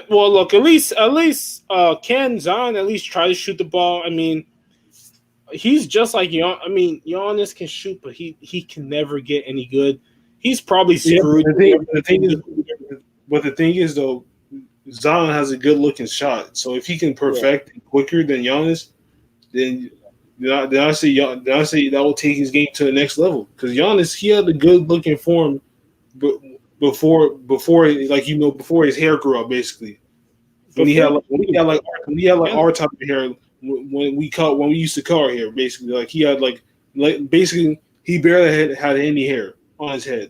look, at least can Zion at least try to shoot the ball? I mean, he's just like Giannis can shoot, but he can never get any good. He's probably screwed. The thing is though, Zion has a good looking shot. So if he can perfect it quicker than Giannis, then I say that will take his game to the next level. Because Giannis, he had a good looking form, but before his hair grew out, basically. When he had our type of hair, when we used to cut our hair, basically, like he had basically he barely had any hair on his head,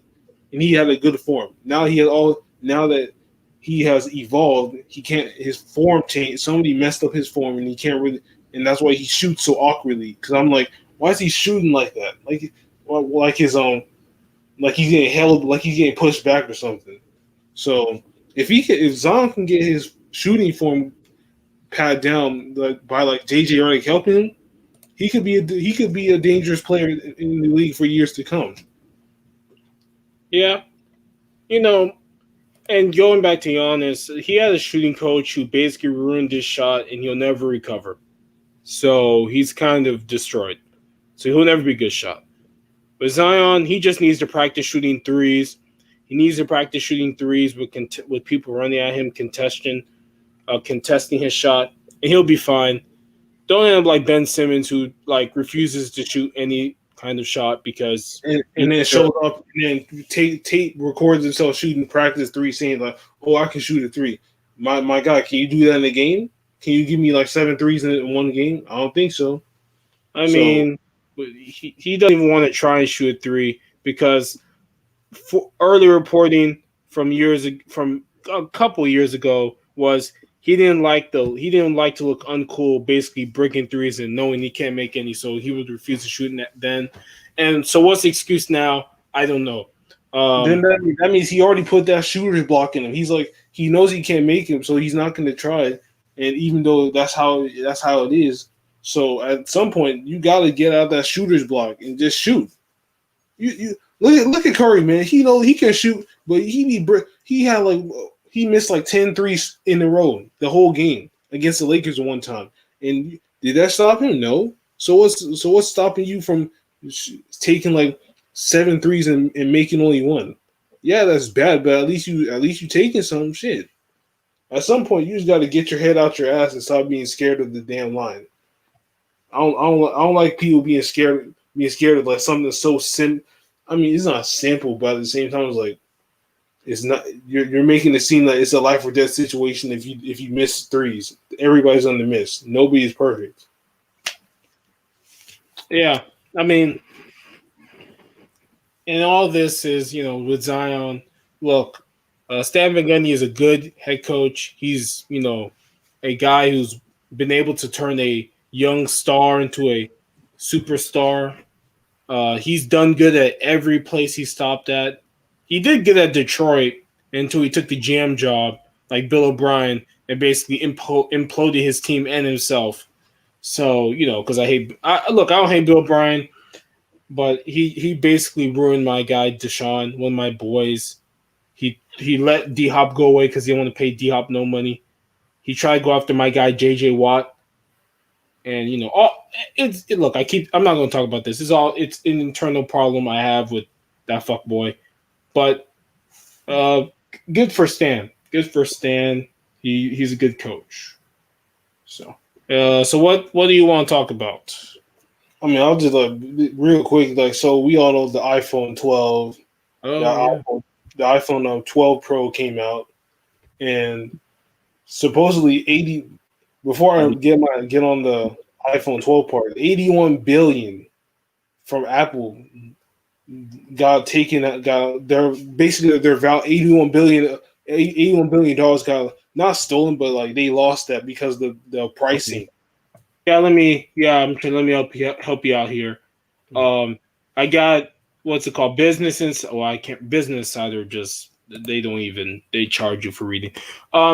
and he had a good form. Now that he has evolved, his form changed. Somebody messed up his form, and he can't really, and that's why he shoots so awkwardly. Because I'm like, why is he shooting like that? Like he's getting held, like he's getting pushed back or something. So if Zion can get his shooting form pat down by JJ Redick helping him, he could be a dangerous player in the league for years to come. Yeah, and going back to Giannis, he had a shooting coach who basically ruined his shot, and he'll never recover. So he's kind of destroyed. So he'll never be a good shot. But Zion, he just needs to practice shooting threes. He needs to practice shooting threes with people running at him, contesting his shot, and he'll be fine. Don't end up like Ben Simmons, who refuses to shoot any kind of shot because and then shows up and then Tate records himself shooting practice three, saying like, "Oh, I can shoot a three." My God, can you do that in a game? Can you give me 7 threes in one game? I don't think so. I mean, he doesn't even want to try and shoot a three because early reporting from a couple years ago was he didn't like to look uncool, basically breaking threes and knowing he can't make any, so he would refuse to shoot then. And so, what's the excuse now? I don't know. Then Um, that means he already put that shooter's block in him. He's like he knows he can't make him, so he's not going to try. And even though that's how it is, so at some point you got to get out that shooter's block and just shoot. You look at Curry, man. He know he can shoot, but he had like he missed like 10 threes in a row the whole game against the Lakers one time. And did that stop him? No. So what's stopping you from taking like 7 threes and making only one? Yeah, that's bad, but at least you taking some shit. At some point, you just got to get your head out your ass and stop being scared of the damn line. I don't like people being scared of like something so sim. I mean, it's not simple, but at the same time, it's like it's not. You're making it seem like it's a life or death situation if you miss threes. Everybody's on the miss. Nobody is perfect. yeah, I mean, and all this is, with Zion. Look, Stan Van Gundy is a good head coach. He's, a guy who's been able to turn a young star into a superstar. He's done good at every place he stopped at. He did good at Detroit until he took the GM job, like Bill O'Brien, and basically imploded his team and himself. So, because look, I don't hate Bill O'Brien, but he basically ruined my guy Deshaun, one of my boys. He let D Hop go away because he didn't want to pay D Hop no money. He tried to go after my guy JJ Watt, and look. I'm not going to talk about this. It's an internal problem I have with that fuck boy. But uh, good for Stan. Good for Stan. He's a good coach. So what do you want to talk about? I mean, I'll just like real quick. Like, so we all know the iPhone 12, the Oh yeah. iPhone, the iPhone 12 Pro came out, and supposedly 80. Before I get on the iPhone 12 part, 81 billion from Apple got taken. Got their value 81 billion dollars got not stolen, but like they lost that because the Okay. pricing. Let me help you out here. Um, I got what's it called? I can't. Business Insider just they don't even they charge you for reading.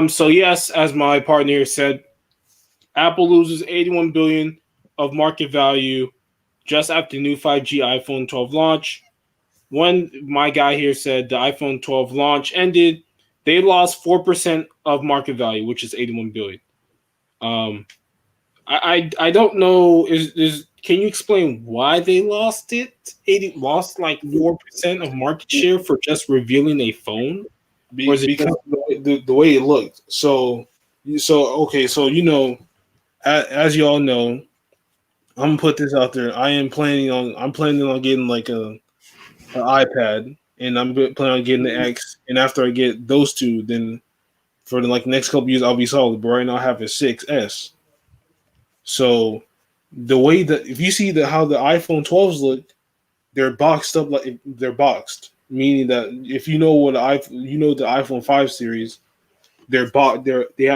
So yes, as my partner here said, Apple loses 81 billion of market value just after the new 5G iPhone 12 launch. When my guy here said the iPhone 12 launch ended, they lost 4% of market value, which is 81 billion. Um, I don't know. Is Can you explain why they lost it? 80 lost like 4% of market share for just revealing a phone, or is it Because just the way it looked. Okay, so as you all know, I'm gonna put this out there. I'm planning on getting like an iPad, and planning on getting the X. And after I get those two, then for the like next couple years, I'll be solid. But right now, I have a 6S. So the way that if you see how the iPhone 12s look, they're boxed up like they're boxed, meaning that if you know what the iPhone 5 series, they have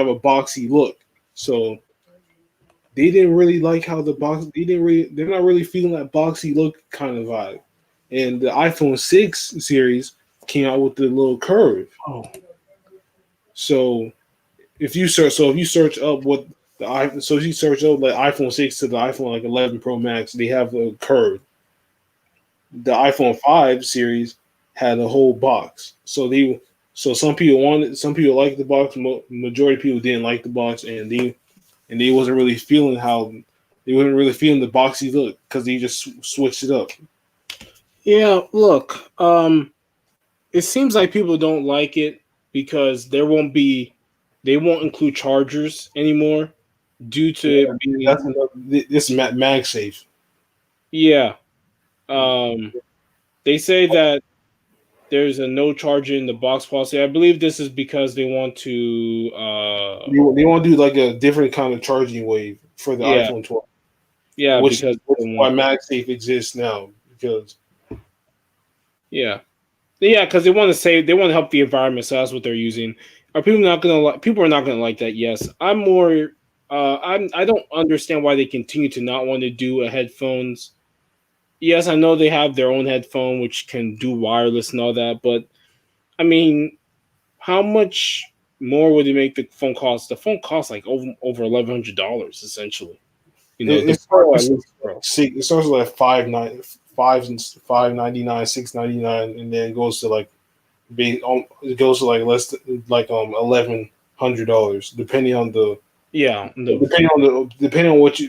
a boxy look. So they didn't really like how the box. They're not really feeling that boxy look kind of vibe. And the iPhone 6 series came out with the little curve. oh So if you search up what the iPhone, so if you search up like iPhone 6 to the iPhone like 11 Pro Max, they have a curve. The iPhone 5 series had a whole box. So some people liked the box. Majority of people didn't like the box, and they wasn't really feeling the boxy look because they just switched it up. yeah? Look, it seems like people don't like it because they won't include chargers anymore due to Yeah, it being that's another. This is MagSafe. yeah. Um, they say that there's a no charger in the box policy. I believe this is because they want to They want to do like a different kind of charging wave for the yeah, iPhone 12, yeah, because which they is why want MagSafe exists now because yeah. Yeah, because they want to help the environment, so that's what they're using. Are people not gonna like? People are not gonna like that. Yes, I'm more. I don't understand why they continue to not want to do a headphones. yes, I know they have their own headphone which can do wireless and all that, but I mean, how much more would it make the phone cost? The phone costs like over $1,100 essentially. You know, the It starts Pro, it at starts least Pro. it starts with like 5.99, 6.99, and then it goes to like it goes to like less than, like $1,100 Yeah, depending on what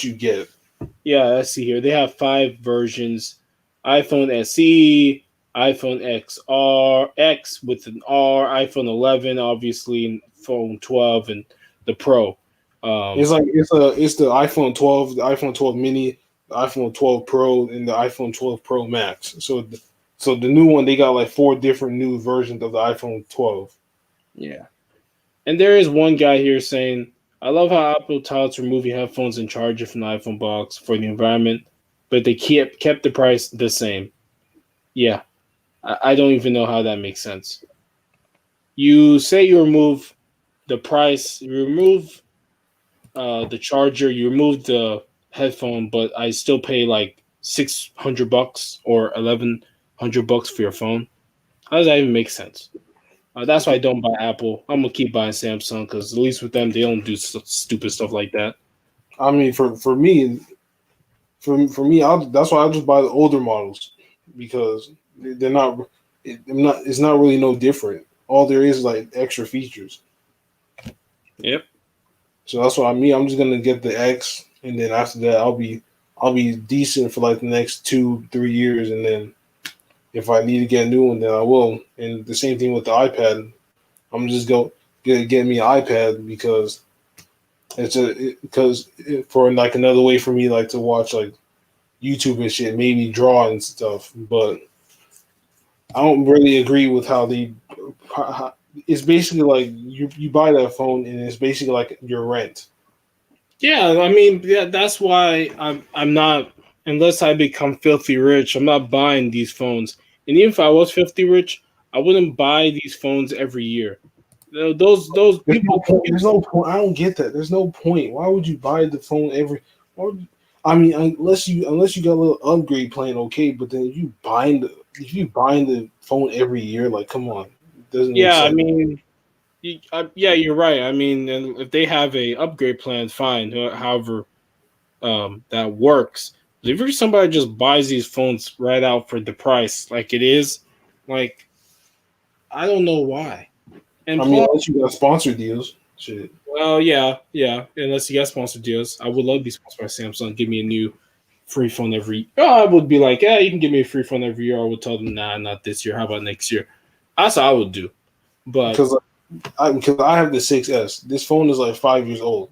you get. yeah. I see here they have five versions: iPhone SE, iPhone XR, X with an R, iPhone 11, obviously, phone 12, and the Pro. Um, It's like it's the iPhone 12, the iPhone 12 mini, the iPhone 12 Pro, and the iPhone 12 Pro Max. So the new one, they got like four different new versions of the iPhone 12. yeah. And there is one guy here saying, I love how Apple touts removing headphones and charger from the iPhone box for the environment, but they kept the price the same. Yeah, I don't even know how that makes sense. You say you remove the price, you remove the charger, you remove the headphone, but I still pay like $600 or $1,100 for your phone. How does that even make sense? That's why I don't buy Apple. I'm gonna keep buying Samsung because at least with them they don't do stupid stuff like that. I mean, for me, that's why I just buy the older models because they're not. I'm not. It's not really no different. All there is like extra features. Yep. So that's what I mean. I'm just gonna get the X, and then after that, I'll be decent for like the next 2 3 years, and then if I need to get a new one, then I will. And the same thing with the iPad. I'm just go get me an iPad because for like another way for me like to watch like YouTube and shit, maybe draw and stuff. But I don't really agree with how they. It's basically like you buy that phone and it's basically like your rent. Yeah, I mean, yeah, that's why I'm not unless I become filthy rich. I'm not buying these phones, and even if I was filthy rich, I wouldn't buy these phones every year. Those There's no people can point. There's no point. I don't get that. There's no point. Why would you buy the phone every? Why would you, I mean, unless you got a little upgrade plan, okay. But then if you buying the phone every year, like, come on, it doesn't make yeah, I sense. mean, yeah, you're right. I mean, and if they have a upgrade plan, fine. However, that works. But if you're somebody who just buys these phones right out for the price, like it is, like I don't know why. And I mean, plus, unless you got sponsor deals, shit. well, yeah, yeah. Unless you get sponsored deals, I would love to be sponsored by Samsung. Give me a new free phone every. Oh, I would be like, yeah, you can give me a free phone every year. I would tell them, nah, not this year. How about next year? That's what I would do. But Because I have the 6S. This phone is like 5 years old.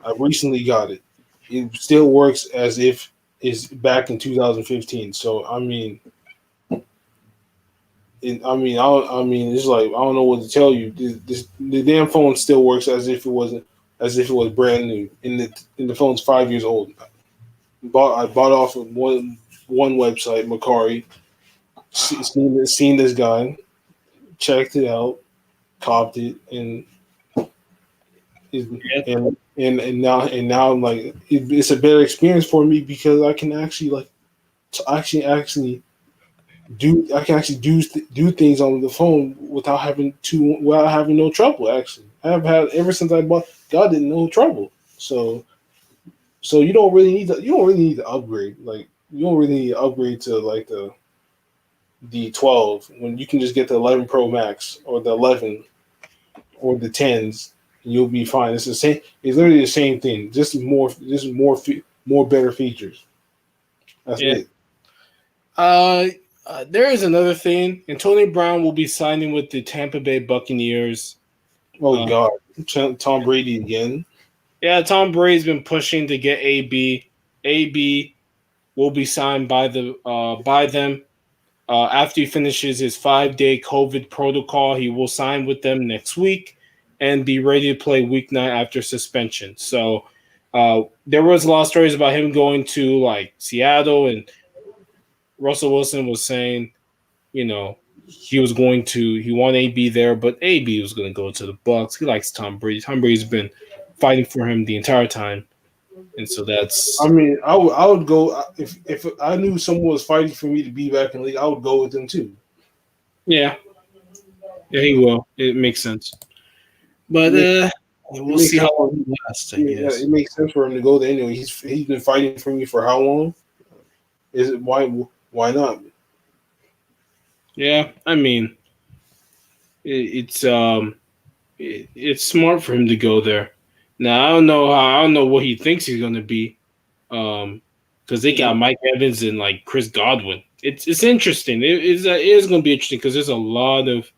I recently got it. It still works as if it's back in 2015. So I mean, I mean, it's like I don't know what to tell you. The damn phone still works as if it was brand new, and the phone's 5 years old. I bought off of one website, Macari. Seen this guy, checked it out, copped it, yeah, and now I'm like it's a better experience for me because I can actually like actually I can actually do things on the phone without having no trouble. Actually, I have had ever since I got it no trouble. So you don't really need to upgrade. Like you don't really need to upgrade to like the 12 when you can just get the 11 Pro Max or the 11 or the 10s. And you'll be fine. It's the same. It's literally the same thing. More better features. That's yeah. it. Uh, there is another thing. Antonio Brown will be signing with the Tampa Bay Buccaneers. Oh Uh, God, Tom Brady again. yeah, Tom Brady's been pushing to get AB. AB will be signed by them. After he finishes his 5-day COVID protocol, he will sign with them next week and be ready to play week 9 after suspension. So there was a lot of stories about him going to like Seattle, and Russell Wilson was saying, you know, he wanted AB there, but AB was going to go to the Bucks. He likes Tom Brady. Tom Brady's been fighting for him the entire time. and so I that's mean, I would go if I knew someone was fighting for me to be back in the league. I would go with them too. yeah, yeah, he will. It makes sense, but It makes it we'll makes see sense how for long him. he lasts. I Yeah, guess. it makes sense for him to go there anyway. He's been fighting for me for how long? Is it why not? Yeah, I mean, it's it's smart for him to go there. Now I don't know what he thinks he's gonna be, because they got Mike Evans and like Chris Godwin. It's interesting. It is gonna be interesting because there's a lot of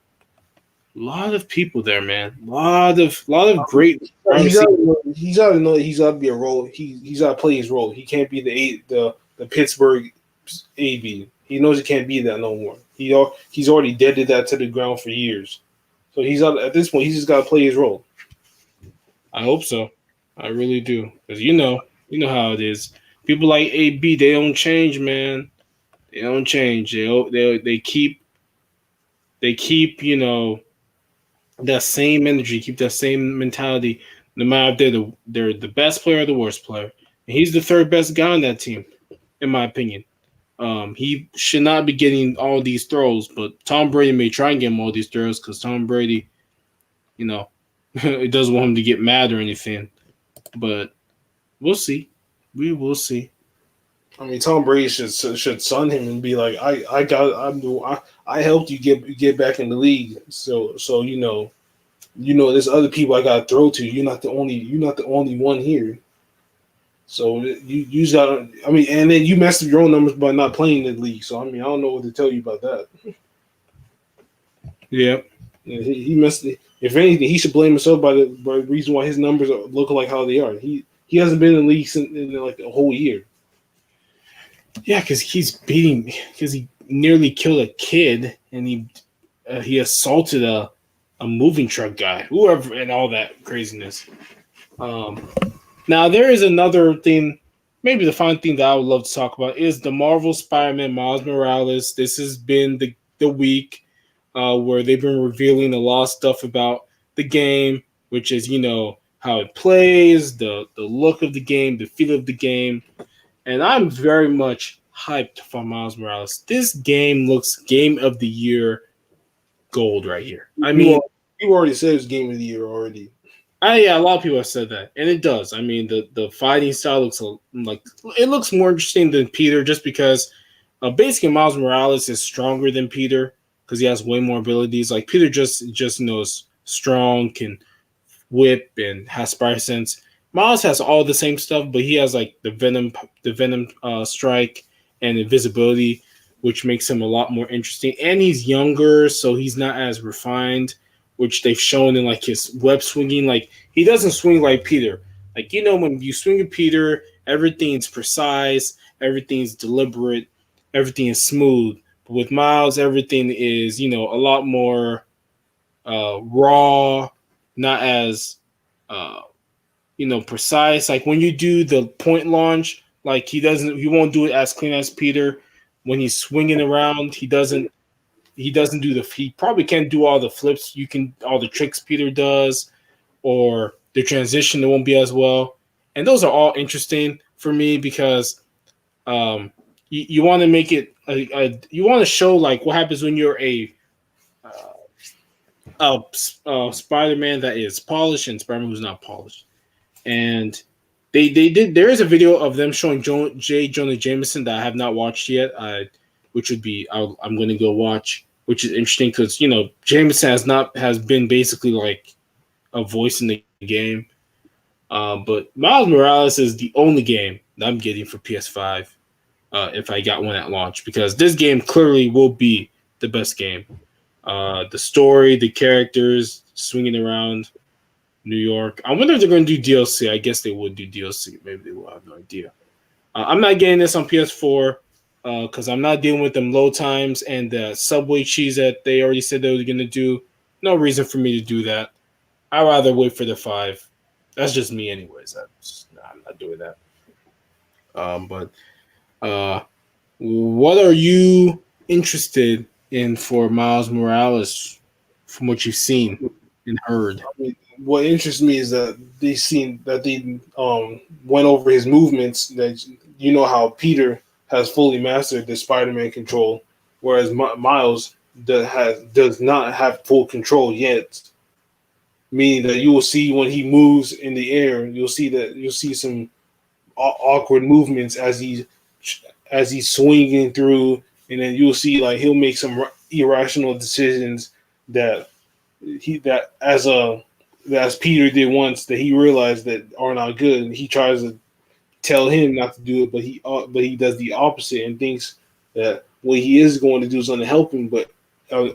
people there, man. A lot of great wide He's got receivers. he's got to know that he's got to be a role. He's got to play his role. He can't be the Pittsburgh AB. He knows he can't be that no more. He's already deaded that to the ground for years. So he's at this point. He's just got to play his role. I hope so. I really do because you know how it is. People like AB, they don't change, man. They don't change. They keep that same energy, keep that same mentality, no matter if they're the best player or the worst player. And he's the third best guy on that team, in my opinion. He should not be getting all these throws, but Tom Brady may try and get him all these throws because Tom Brady, you know, it doesn't want him to get mad or anything. But we'll see. We will see. I mean, Tom Brady should son him and be like, I helped you get back in the league. So there's other people I got to throw to. You're not the only one here. So you just got. I mean, and then you messed up your own numbers by not playing in the league. So I mean, I don't know what to tell you about that. Yeah. Yeah, he messed. If anything, he should blame himself by the reason why his numbers look like how they are. He hasn't been in the league since in like a whole year. Yeah, because he nearly killed a kid and he assaulted a moving truck guy, whoever, and all that craziness. Um, Now there is another thing, maybe the final thing that I would love to talk about is the Marvel Spider-Man Miles Morales. This has been the week where they've been revealing a lot of stuff about the game, which is how it plays, the look of the game, the feel of the game, and I'm very much hyped for Miles Morales. This game looks game of the year gold right here. I You mean, al- you already said it's game of the year already. yeah, a lot of people have said that, and it does. I mean, the fighting style looks like it looks more interesting than Peter, just because basically Miles Morales is stronger than Peter because he has way more abilities. Like Peter just knows strong, can whip, and has spy sense. Miles has all the same stuff, but he has like the venom strike and invisibility, which makes him a lot more interesting. And he's younger, so he's not as refined, which they've shown in like his web swinging. Like he doesn't swing like Peter. Like when you swing at Peter, everything's precise, everything's deliberate, everything is smooth. But with Miles, everything is a lot more raw, not as uh, precise. Like when you do the point launch, like he won't do it as clean as Peter. When he's swinging around, he doesn't do he probably can't do all the flips all the tricks Peter does, or the transition that won't be as well. And those are all interesting for me because you want to make it you want to show like what happens when you're a Spider-Man that is polished and Spider-Man who's not polished. And they did. There is a video of them showing J. Jonah Jameson that I have not watched yet. Which would be I'm going to go watch, which is interesting because Jameson has been basically like a voice in the game. But Miles Morales is the only game that I'm getting for PS5 if I got one at launch because this game clearly will be the best game. The story, the characters swinging around New York. I wonder if they're going to do DLC. I guess they would do DLC. Maybe they will. I have no idea. I'm not getting this on PS4 because I'm not dealing with them load times and the subway cheese that they already said they were going to do. No reason for me to do that. I'd rather wait for the 5. That's just me, anyways. I'm not doing that. But uh, what are you interested in for Miles Morales from what you've seen and heard? I mean, what interests me is that they went over his movements. That you know how Peter has fully mastered the Spider-Man control, whereas Miles does not have full control yet. Meaning that you will see when he moves in the air, you'll see some awkward movements as he's swinging through, and then you'll see like he'll make some irrational decisions that that as Peter did once that he realized that are not good, and he tries to tell him not to do it, but he does the opposite and thinks that what he is going to do is going to help him, uh,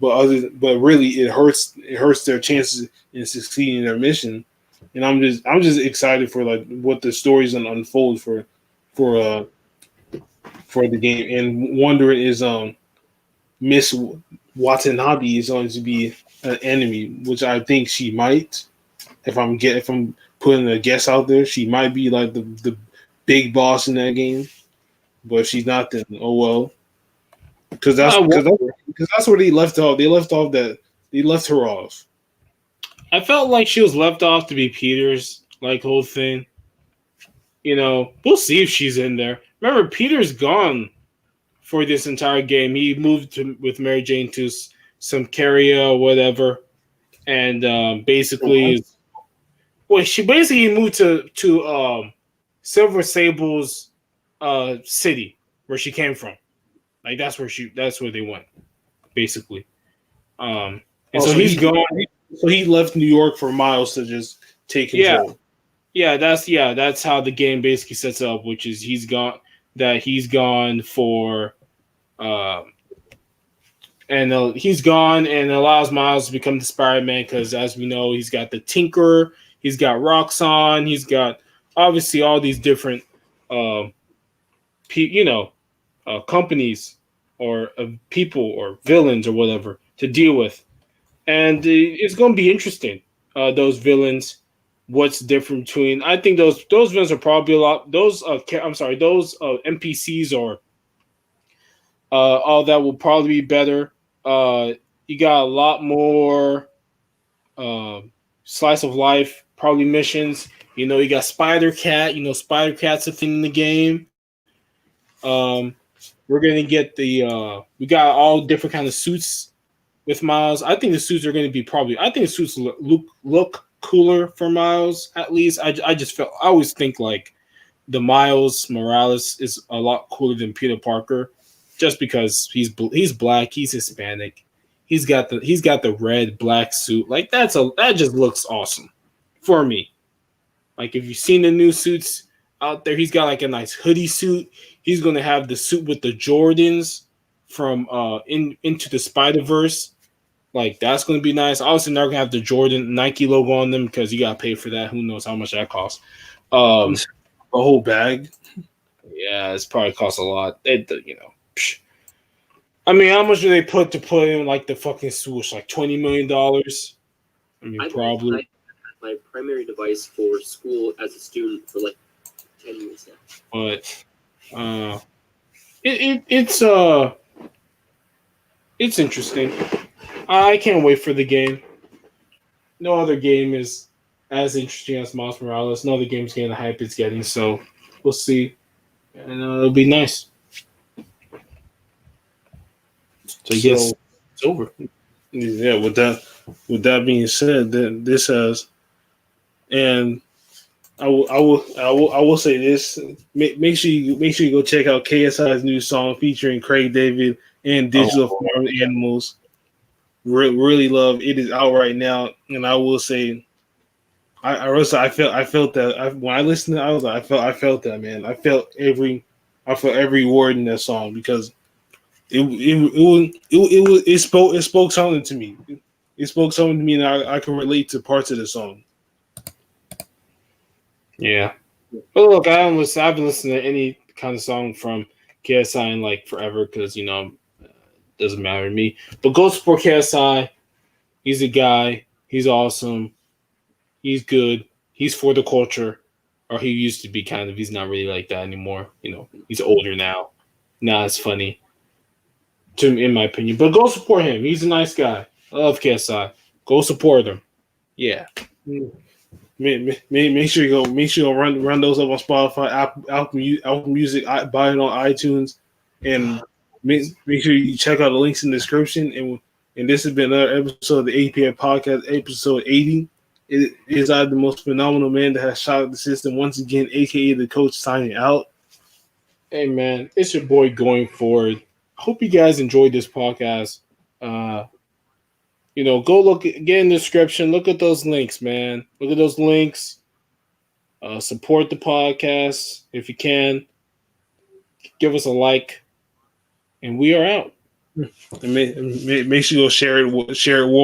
but really it hurts their chances in succeeding in their mission. And I'm just excited for like what the story's gonna unfold for uh for the game, and wondering is Miss Watanabe is going to be an enemy, which I think she might. If I'm putting a guess out there, she might be like the big boss in that game. But if she's not, then oh well. Because that's where they left off. They left her off. I felt like she was left off to be Peter's like whole thing. We'll see if she's in there. Remember, Peter's gone for this entire game. He moved with Mary Jane to some carrier or whatever, and basically, she basically moved to Silver Sable's city where she came from. Like that's where they went, basically. And so he's gone. So he left New York for Miles to just take control. That's how the game basically sets up, which is he's gone for and he's gone and allows Miles to become the Spider-Man because, as we know, he's got the Tinker, he's got Roxxon, he's got obviously all these different, companies or people or villains or whatever to deal with, and it's going to be interesting. Those villains, what's different between? I think those villains are probably a lot. Those those NPCs or all that will probably be better. You got a lot more slice of life, probably missions. You got Spider Cat. Spider Cat's a thing in the game. We're gonna get we got all different kind of suits with Miles. I think the suits are gonna be I think the suits look cooler for Miles. At least I always think like the Miles Morales is a lot cooler than Peter Parker, just because he's black, he's Hispanic, he's got the red black suit. Like that just looks awesome for me. Like if you've seen the new suits out there, he's got like a nice hoodie suit. He's gonna have the suit with the Jordans from Into the Spider-Verse. Like that's gonna be nice. Obviously, they're gonna have the Jordan Nike logo on them because you gotta pay for that. Who knows how much that costs? A whole bag. Yeah, it's probably costs a lot. I mean, how much do they put in like the fucking swoosh? Like $20 million. I mean, probably. I had my primary device for school as a student for like 10 years now. But it's interesting. I can't wait for the game. No other game is as interesting as Miles Morales. No other game's getting the hype it's getting, so we'll see. And it'll be nice. So I guess it's over. Yeah, with that being said, then this has, and I will say this. Make sure you go check out KSI's new song featuring Craig David and Digital Farm Animals. Really love it. Is out right now, and I will say, I felt that when I listened to it, I was like, I felt that, man. I felt every word in that song because it spoke something to me. It spoke something to me, and I can relate to parts of the song. Yeah, but look, I haven't listened to any kind of song from KSI in like forever because it doesn't matter to me. But go support KSI. He's a guy. He's awesome. He's good. He's for the culture, or he used to be kind of. He's not really like that anymore. He's older now. Not as funny, in my opinion. But go support him. He's a nice guy. I love KSI. Go support him. Yeah. Make sure you go run those up on Spotify, Apple Music, buy it on iTunes, and make sure you check out the links in the description. And this has been another episode of the APF podcast, episode 80. It is the most phenomenal man that has shocked the system once again, aka the coach, signing out. Hey man, it's your boy going forward. Hope you guys enjoyed this podcast. Go get in the description. Look at those links, man. Look at those links. Support the podcast if you can. Give us a like, and we are out. And make sure you go share it